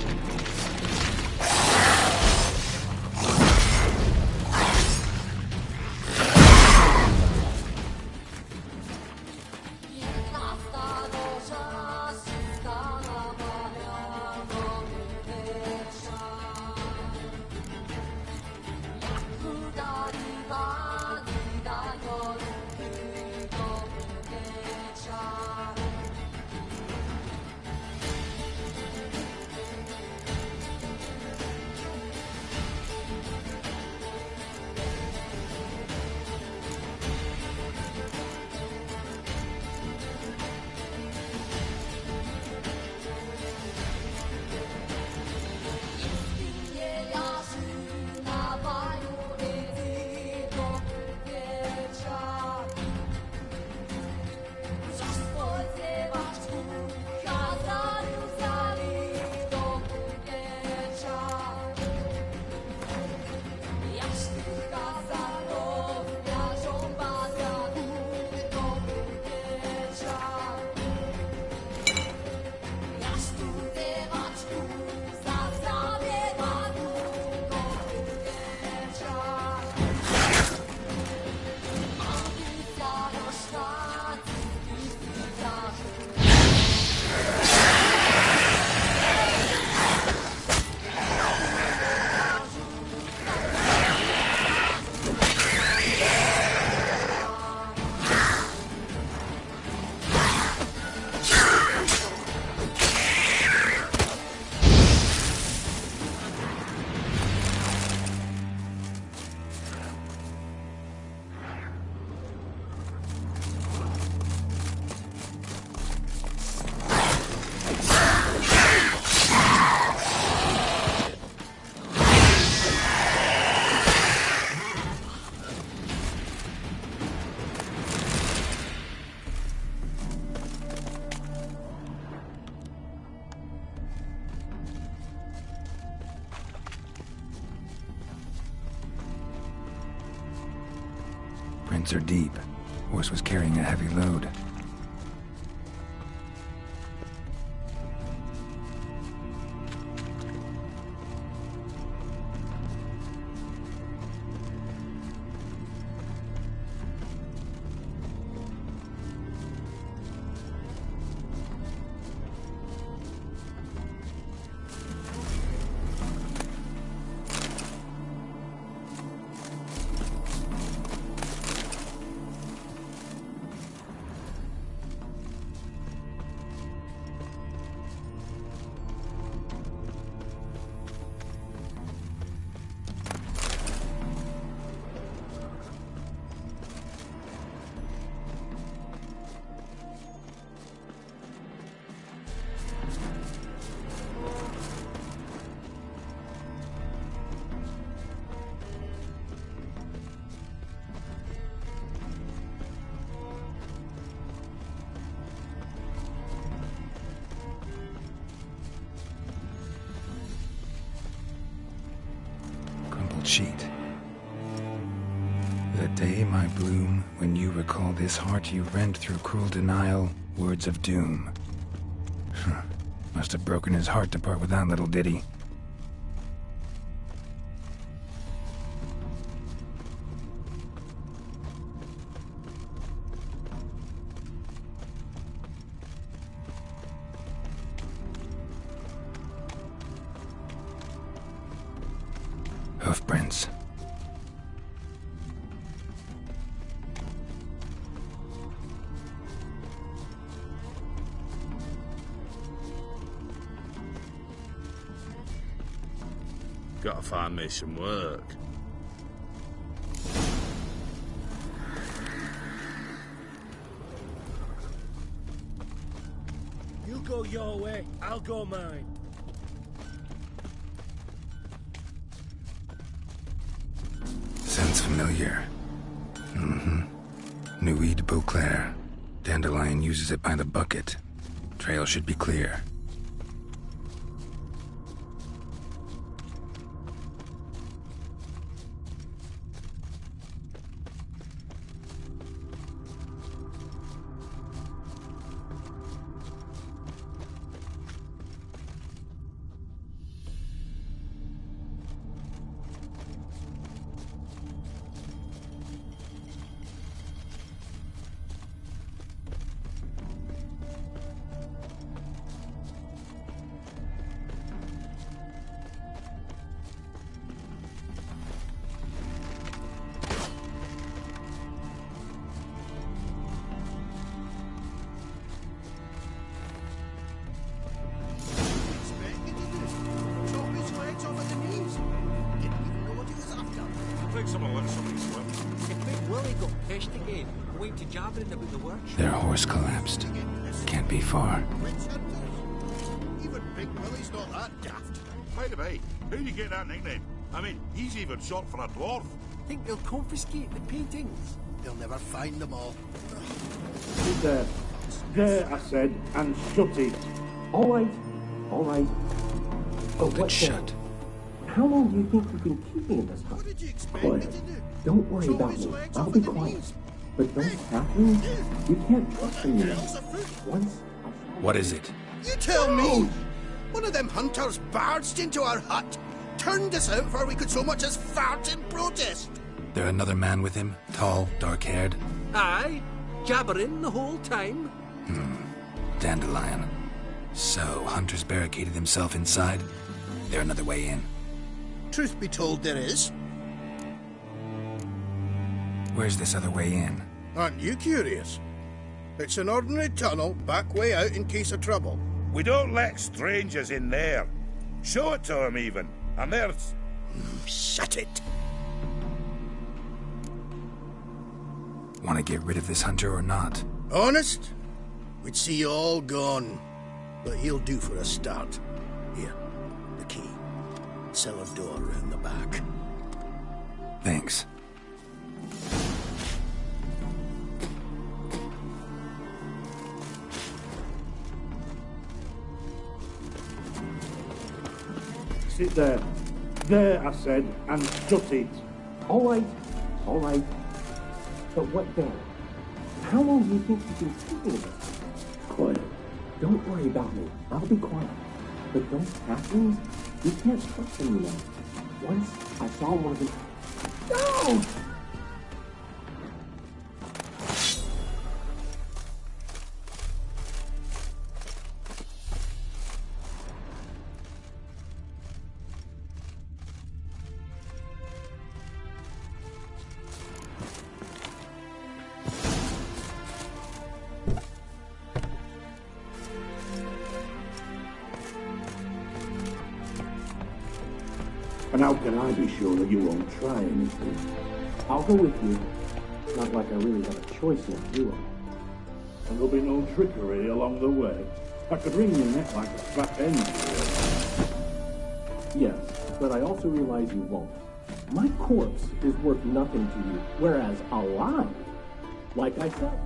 Prints are deep. Horse was carrying a heavy load. Sheet. The day, my bloom, when you recall this heart you rent through cruel denial, words of doom. Must have broken his heart to part with that little ditty. Hoofprints. Gotta find me some work. You go your way, I'll go mine. Sounds familiar. Nuit de Beauclair. Dandelion uses it by the bucket. Trail should be clear. Their horse collapsed. Can't be far. Even Big Willie's not that daft. By the way, how do you get that nickname? I mean, he's even short for a dwarf. Think they'll confiscate the paintings? They'll never find them all. Sit there. There, I said, and shut it. All right. All right. Oh, but shut. How long do you think you've been keeping in this hut? What did you expect Quiet. me to do? Don't worry about me. I'll be quiet. But those Catherine, you can't trust them, you know. Once. What is it? You tell me! One of them hunters barged into our hut, turned us out before we could so much as fart in protest. There another man with him? Tall, dark-haired? Aye, jabbering the whole time. Dandelion. So, hunters barricaded themselves inside? There another way in? Truth be told, there is. Where's this other way in? Aren't you curious? It's an ordinary tunnel, back way out in case of trouble. We don't let strangers in there. Show it to them, even. And there's... Shut it. Want to get rid of this hunter or not? Honest? We'd see you all gone. But he'll do for a start. Here, the key. Cellar door round the back. Thanks. Sit there. There, I said, and shut it. All right. All right. But what then? How long do you think you've been thinking of this? Quiet. Don't worry about me. I'll be quiet. But those halflings, you can't trust them, you know. Once I saw one of them. No! 'And how can I be sure that you won't try anything? I'll go with you. Not like I really have a choice now, do I? And there'll be no trickery along the way. I could wring your neck like a fat hen. Yes, but I also realize you won't. My corpse is worth nothing to you, whereas alive, like I said.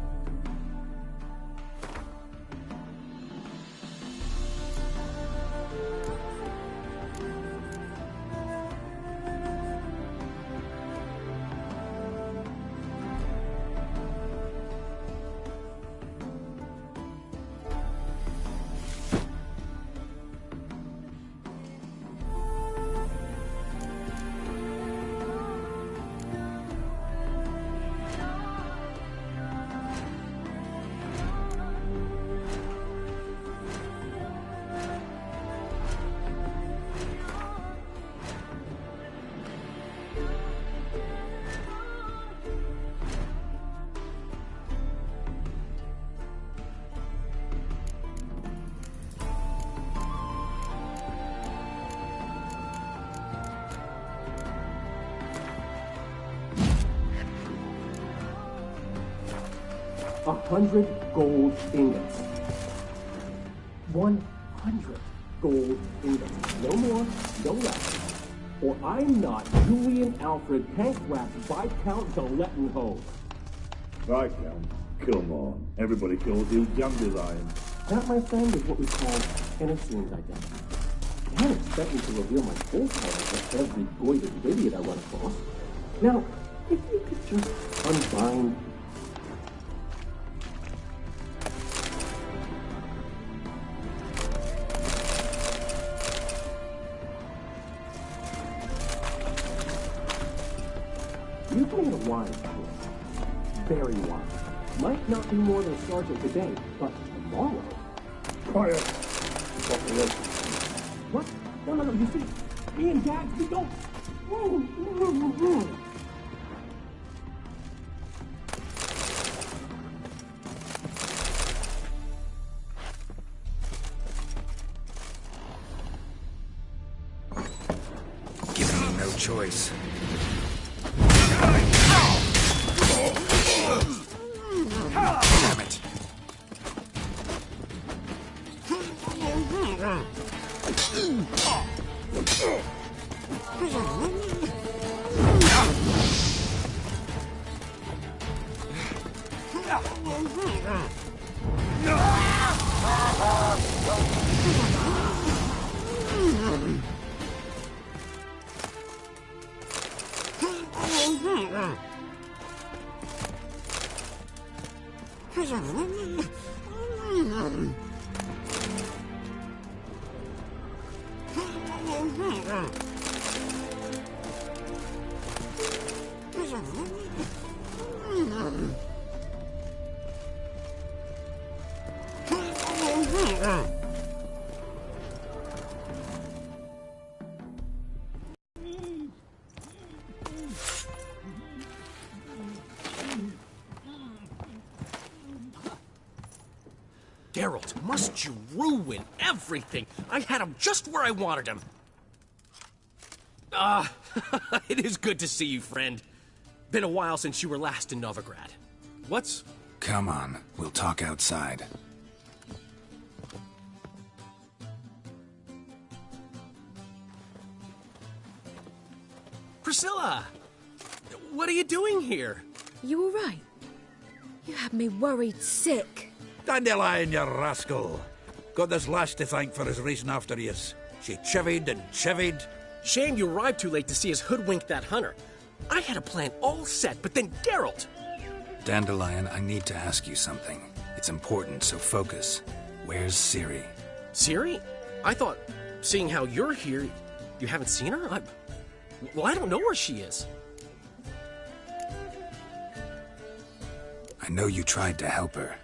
$100 gold ingots. 100 gold ingots. No more, no less. Or I'm not Julian Alfred Pankratz Viscount Gillettenhove. Viscount? Come on. Everybody calls you Dandelion. That, my friend, is what we call an assumed identity. You can't expect me to reveal my full title to every goited idiot I run across. Now, if you could just unbind. You've made a wise choice. Very wise. Might not be more than a sergeant today, but tomorrow. Quiet. What? No, you see, me and Gags, we don't. Giving me no choice. Damn it. Geralt, must you ruin everything? I had him just where I wanted him. It is good to see you, friend. Been a while since you were last in Novigrad. What's... Come on, we'll talk outside. Priscilla! What are you doing here? You all right? You had me worried sick. Dandelion, you rascal. Got this lass to thank for his racing after yous. She chivied and chivied. Shame you arrived too late to see us hoodwink that hunter. I had a plan all set, but then Geralt... Dandelion, I need to ask you something. It's important, so focus. Where's Ciri? Ciri? I thought, seeing how you're here, you haven't seen her? Well, I don't know where she is. I know you tried to help her.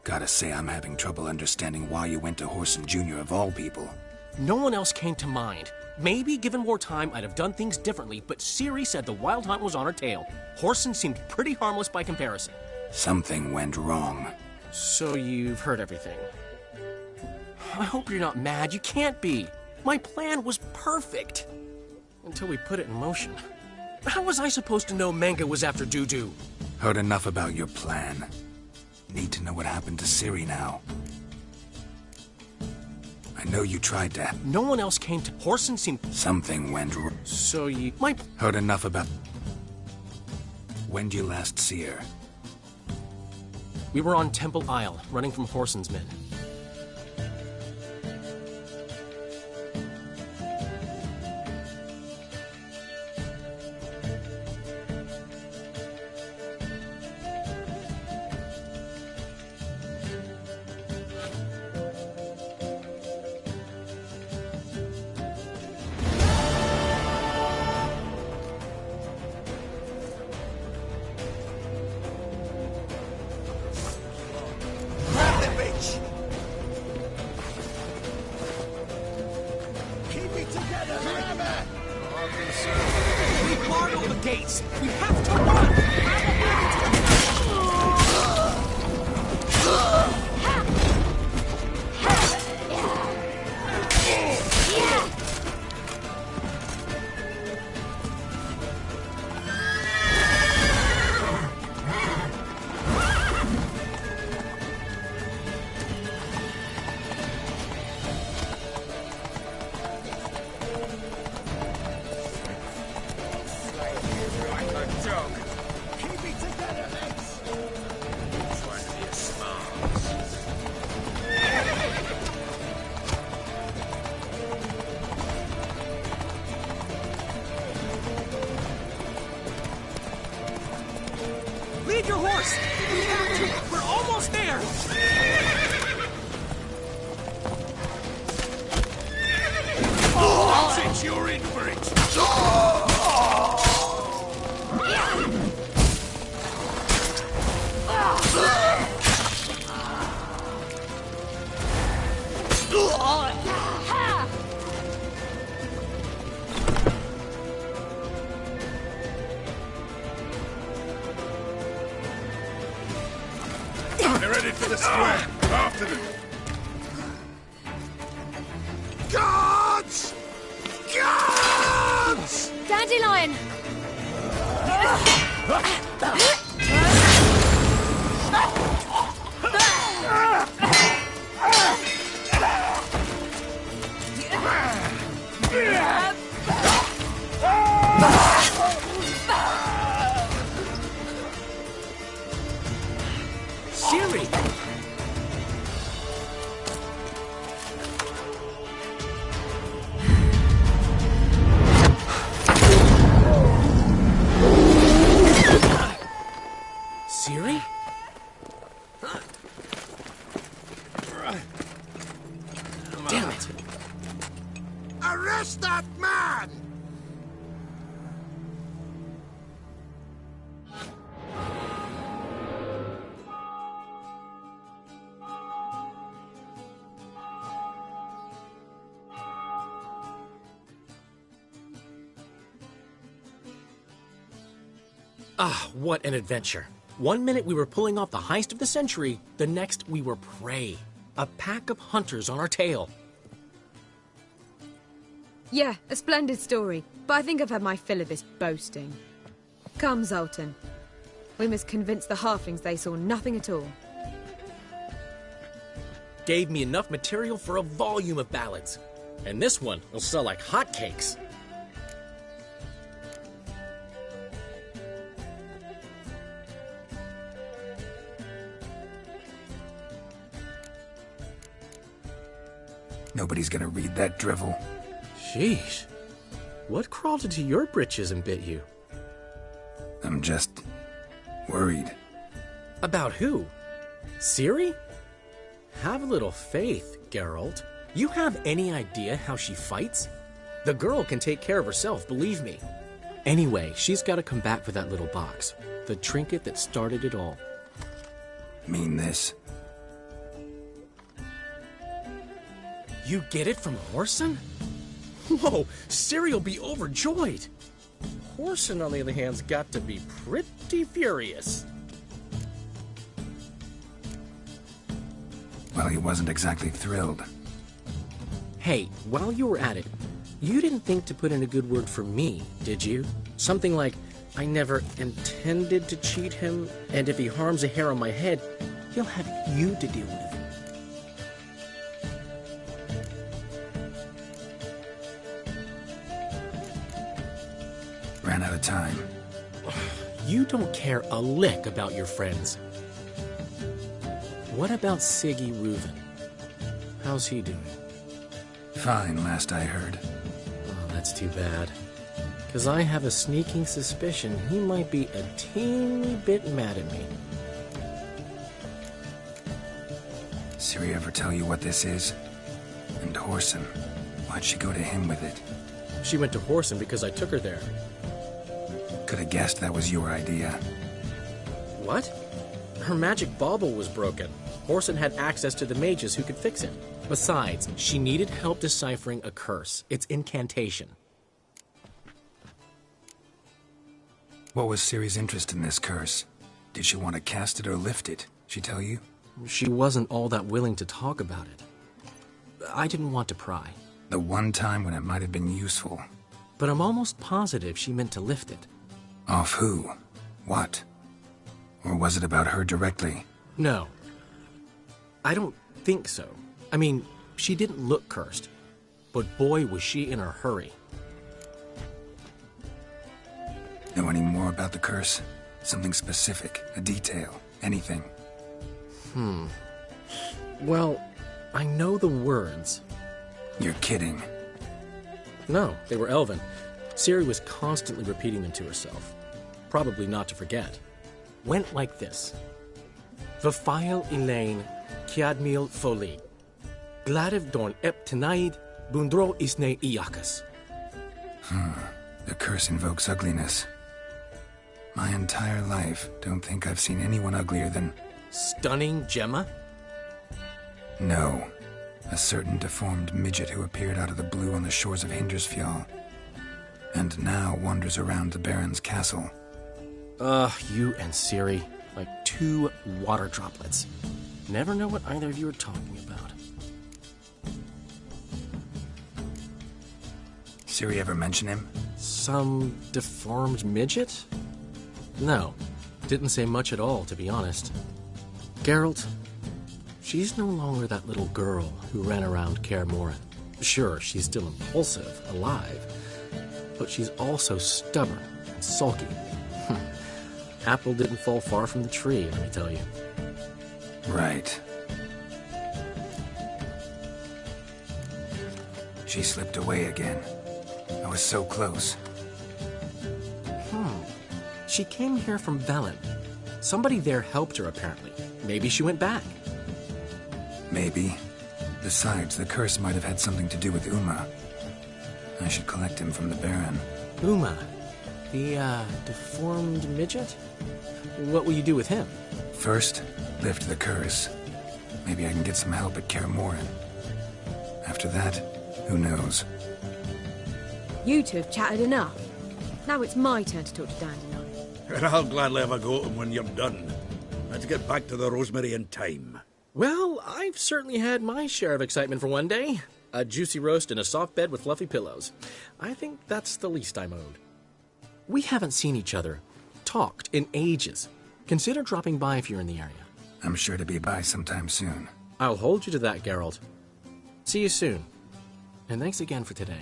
Gotta say, I'm having trouble understanding why you went to Whoreson Jr. of all people. No one else came to mind. Maybe, given more time, I'd have done things differently, but Ciri said the Wild Hunt was on her tail. Whoreson seemed pretty harmless by comparison. Something went wrong. So you've heard everything. I hope you're not mad. You can't be. My plan was perfect. Until we put it in motion. How was I supposed to know Manga was after Dudu? Heard enough about your plan. Need to know what happened to Ciri now. I know you tried to... No one else came to... Whoreson seemed... Something went wrong. So you... Heard enough about... When'd you last see her? We were on Temple Isle, running from Whoreson's men. Leave your horse! We have to! We're almost there! Oh, that's it! You're in for it! They're headed for the square. After them. Guards! Guards! Dandelion! Ciri! Ciri? Damn it! Arrest that man! Ah, what an adventure. 1 minute we were pulling off the heist of the century, the next we were prey. A pack of hunters on our tail. Yeah, a splendid story, but I think I've had my fill of this boasting. Come, Zoltan. We must convince the halflings they saw nothing at all. Gave me enough material for a volume of ballads. And this one will sell like hotcakes. Nobody's gonna read that drivel. Sheesh. What crawled into your britches and bit you? I'm just... worried. About who? Ciri? Have a little faith, Geralt. You have any idea how she fights? The girl can take care of herself, believe me. Anyway, she's got to come back for that little box. The trinket that started it all. Mean this? You get it from Whoreson? Whoa, Ciri will be overjoyed. Whoreson, on the other hand, has got to be pretty furious. Well, he wasn't exactly thrilled. Hey, while you were at it, you didn't think to put in a good word for me, did you? Something like, I never intended to cheat him, and if he harms a hair on my head, he'll have you to deal with. Ran out of time. You don't care a lick about your friends. What about Siggy Reuven? How's he doing? Fine, last I heard. Oh, that's too bad. Because I have a sneaking suspicion he might be a teeny bit mad at me. Ciri ever tell you what this is? And Whoreson, why'd she go to him with it? She went to Whoreson because I took her there. Could have guessed that was your idea. What? Her magic bauble was broken. Whoreson had access to the mages who could fix it. Besides, she needed help deciphering a curse. Its incantation. What was Ciri's interest in this curse? Did she want to cast it or lift it? She tell you? She wasn't all that willing to talk about it. I didn't want to pry. The one time when it might have been useful. But I'm almost positive she meant to lift it. Off who? What? Or was it about her directly? No. I don't think so. I mean, she didn't look cursed. But boy, was she in a hurry. Know any more about the curse? Something specific, a detail, anything? Well, I know the words. You're kidding. No, they were Elven. Ciri was constantly repeating them to herself. Probably not to forget. Went like this. Vafile Elaine, Kiadmil Foli. Gladev Dorn Ep Tenaid, Bundro Isne Iakas. The curse invokes ugliness. My entire life, don't think I've seen anyone uglier than... Stunning Gemma? No. A certain deformed midget who appeared out of the blue on the shores of Hindersfjall. And now wanders around the Baron's castle. You and Ciri, like two water droplets. Never know what either of you are talking about. Ciri ever mention him? Some deformed midget? No, didn't say much at all, to be honest. Geralt, she's no longer that little girl who ran around Kaer Morhen. Sure, she's still impulsive, alive, but she's also stubborn and sulky. Apple didn't fall far from the tree, let me tell you. Right. She slipped away again. I was so close. She came here from Velen. Somebody there helped her, apparently. Maybe she went back. Maybe. Besides, the curse might have had something to do with Uma. I should collect him from the Baron. Uma? The, deformed midget? What will you do with him? First, lift the curse. Maybe I can get some help at Kaer Morhen. After that, who knows? You two have chatted enough. Now it's my turn to talk to Dandelion. And I'll gladly have a go at him when you're done. Let's get back to the Rosemary in time. Well, I've certainly had my share of excitement for one day. A juicy roast in a soft bed with fluffy pillows. I think that's the least I'm owed. We haven't seen each other, talked in ages. Consider dropping by if you're in the area. I'm sure to be by sometime soon. I'll hold you to that, Geralt. See you soon. And thanks again for today.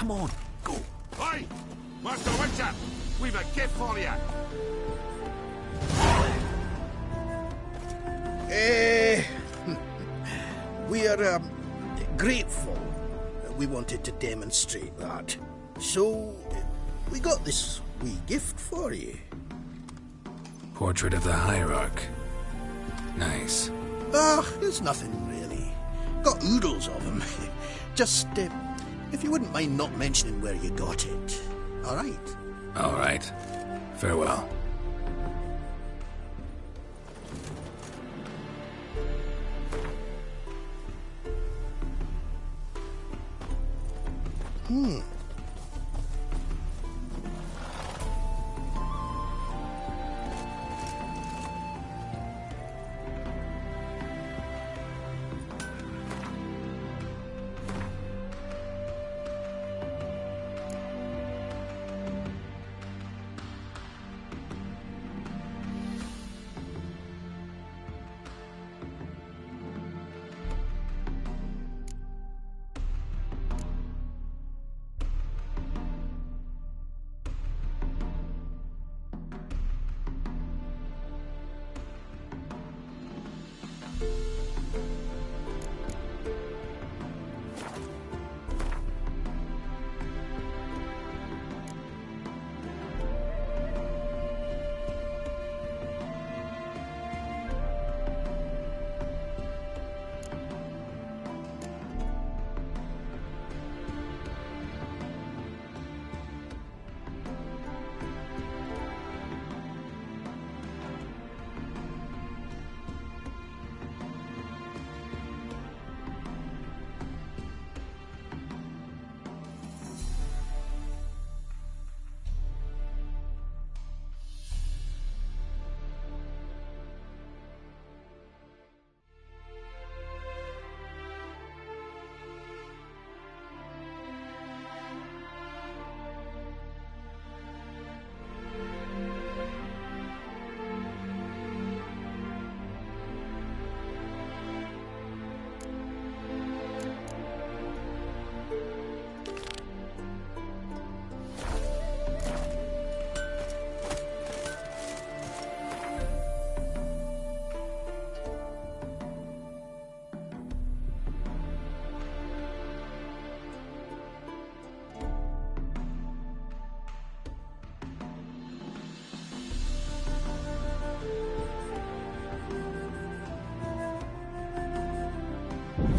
Come on, go. Oi! Master Witcher! We've a gift for you! We are grateful. We wanted to demonstrate that. So, we got this wee gift for you. Portrait of the Hierarch. Nice. It's nothing really. Got oodles of them. Just, if you wouldn't mind not mentioning where you got it. All right? All right. Farewell.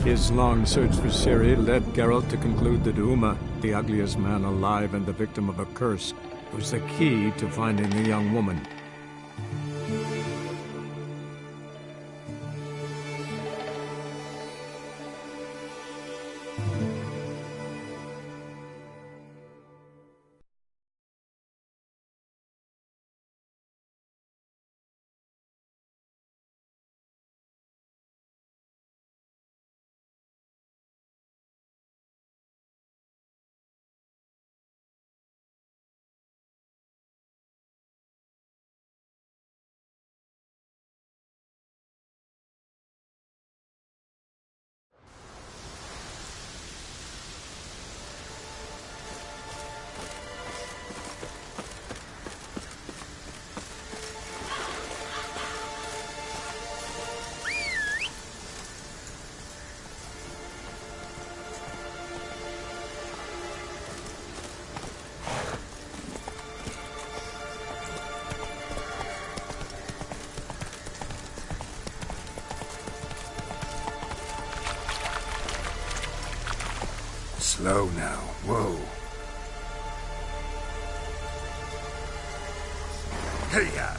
His long search for Ciri led Geralt to conclude that Uma, the ugliest man alive and the victim of a curse, was the key to finding the young woman. Slow now. Whoa. Hey-ya!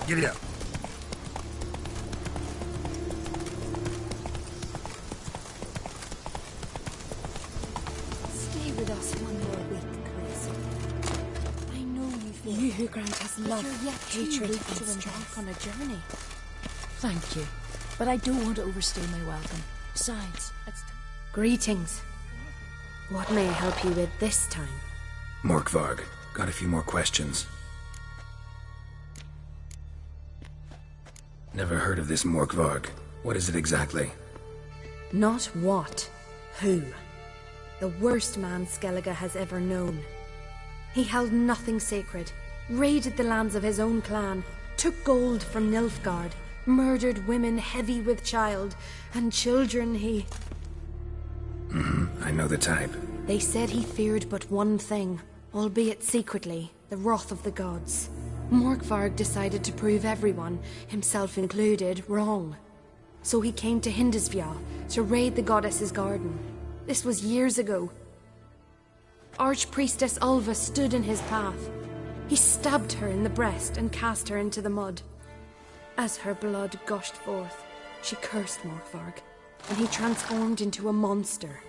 Giddy up. Stay with us one more week, Chris. I know you feel You who grant us love, you're yet hatred, too weak and to strife. embark on a journey. Thank you, but I don't want to overstay my welcome. Besides, it's... Greetings. What may I help you with this time? Morkvarg, Got a few more questions. Never heard of this Morkvarg. What is it exactly? Not what, who. The worst man Skellige has ever known. He held nothing sacred, raided the lands of his own clan, took gold from Nilfgaard, murdered women heavy with child, and children he... I know the type. They said he feared but one thing, albeit secretly, the wrath of the gods. Morkvarg decided to prove everyone, himself included, wrong. So he came to Hindisfjall to raid the goddess's garden. This was years ago. Archpriestess Ulva stood in his path. He stabbed her in the breast and cast her into the mud. As her blood gushed forth, she cursed Morkvarg, and he transformed into a monster.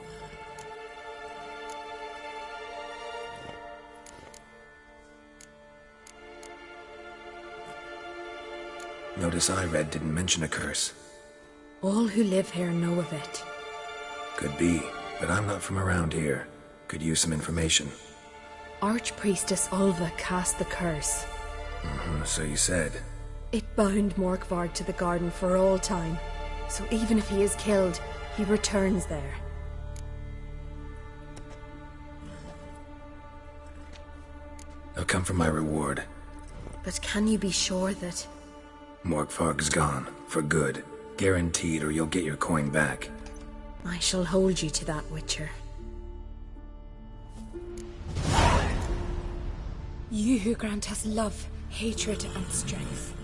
Notice I read didn't mention a curse. All who live here know of it. Could be, but I'm not from around here. Could use some information. Archpriestess Ulva cast the curse. So you said. It bound Morkvarg to the garden for all time. So even if he is killed, he returns there. I'll come for my reward. But can you be sure that... Morkvarg's gone. For good. Guaranteed, or you'll get your coin back. I shall hold you to that, Witcher. You who grant us love, hatred, and strength.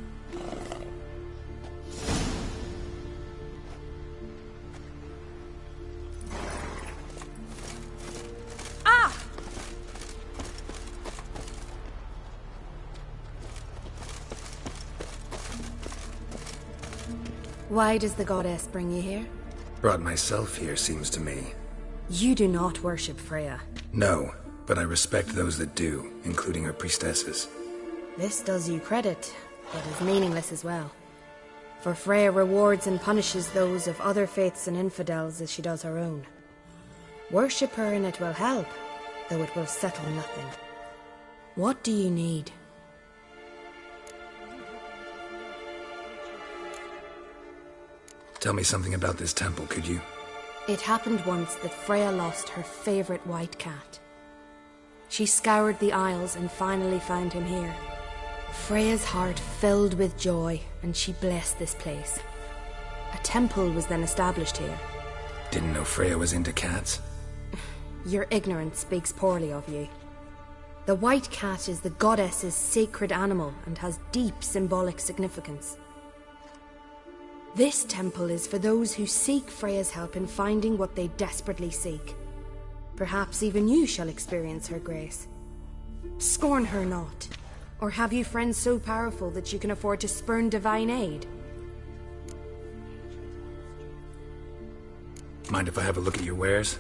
Ah! Why does the goddess bring you here? Brought myself here, seems to me. You do not worship Freya. No, but I respect those that do, including her priestesses. This does you credit, but is meaningless as well. For Freya rewards and punishes those of other faiths and infidels as she does her own. Worship her and it will help, though it will settle nothing. What do you need? Tell me something about this temple, could you? It happened once that Freya lost her favorite white cat. She scoured the Isles and finally found him here. Freya's heart filled with joy, and she blessed this place. A temple was then established here. Didn't know Freya was into cats. Your ignorance speaks poorly of you. The white cat is the goddess's sacred animal and has deep symbolic significance. This temple is for those who seek Freya's help in finding what they desperately seek. Perhaps even you shall experience her grace. Scorn her not. Or have you friends so powerful that you can afford to spurn divine aid? Mind if I have a look at your wares?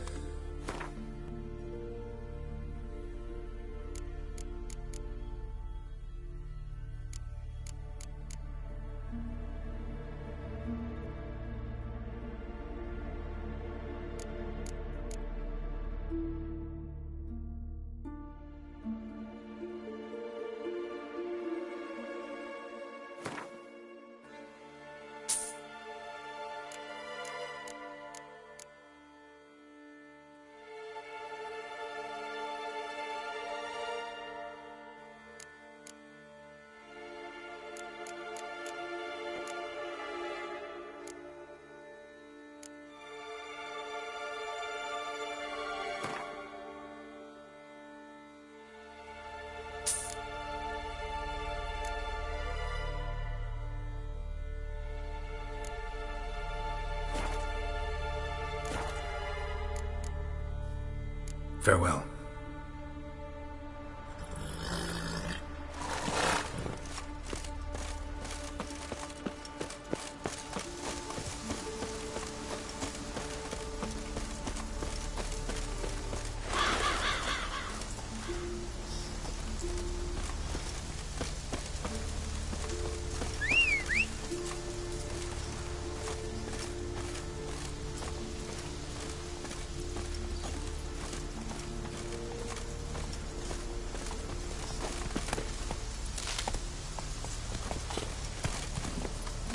Farewell.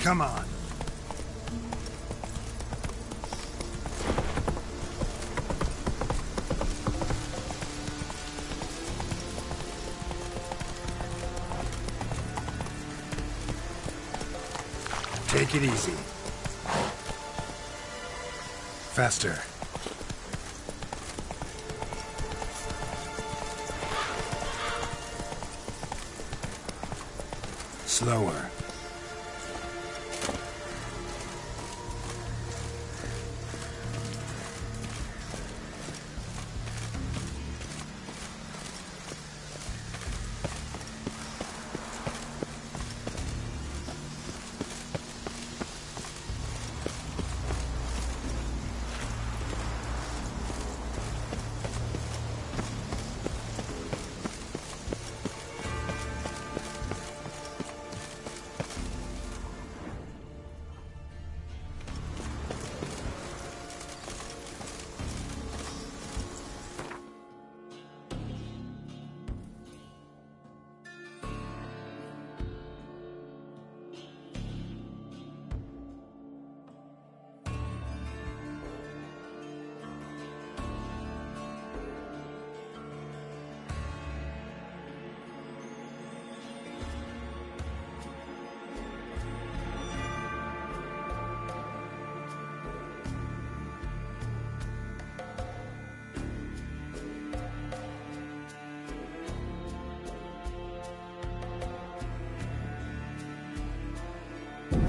Come on. Take it easy. Faster. Slower.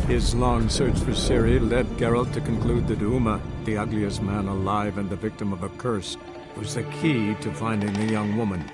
His long search for Ciri led Geralt to conclude that Uma, the ugliest man alive and the victim of a curse, was the key to finding the young woman.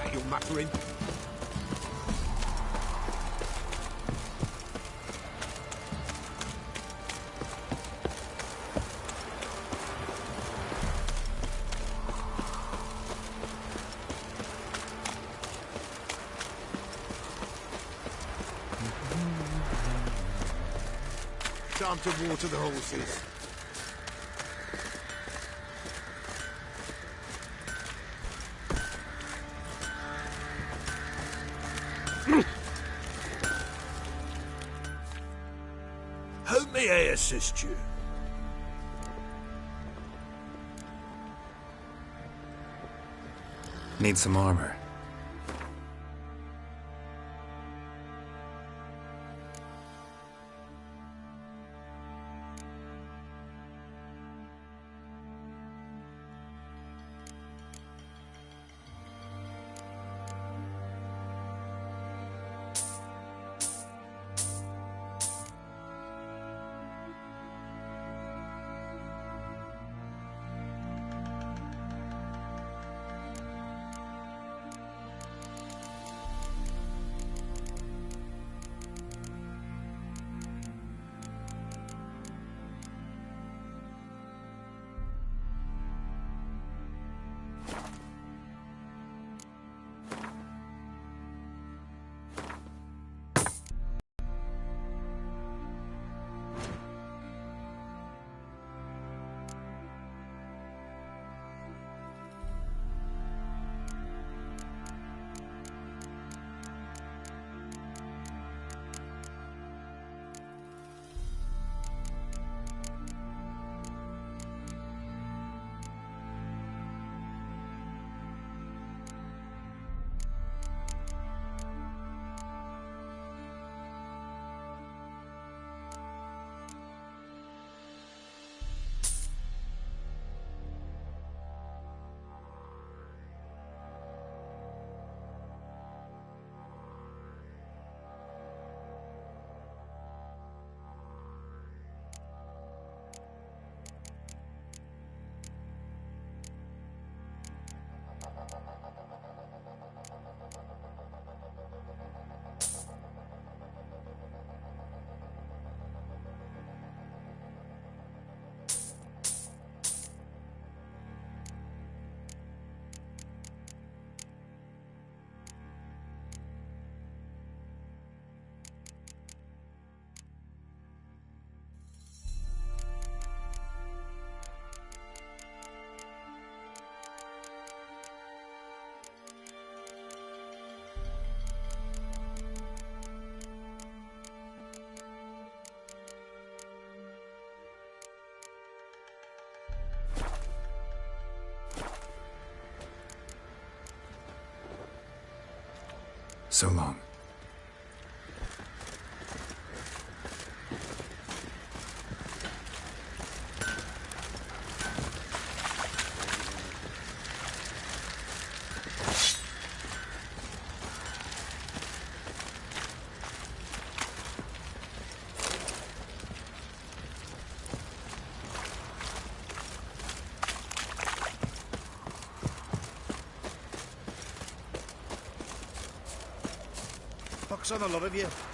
that you're muttering? Time to water the horses. How may I assist you? Need some armor. So long. Pox on the lot of you.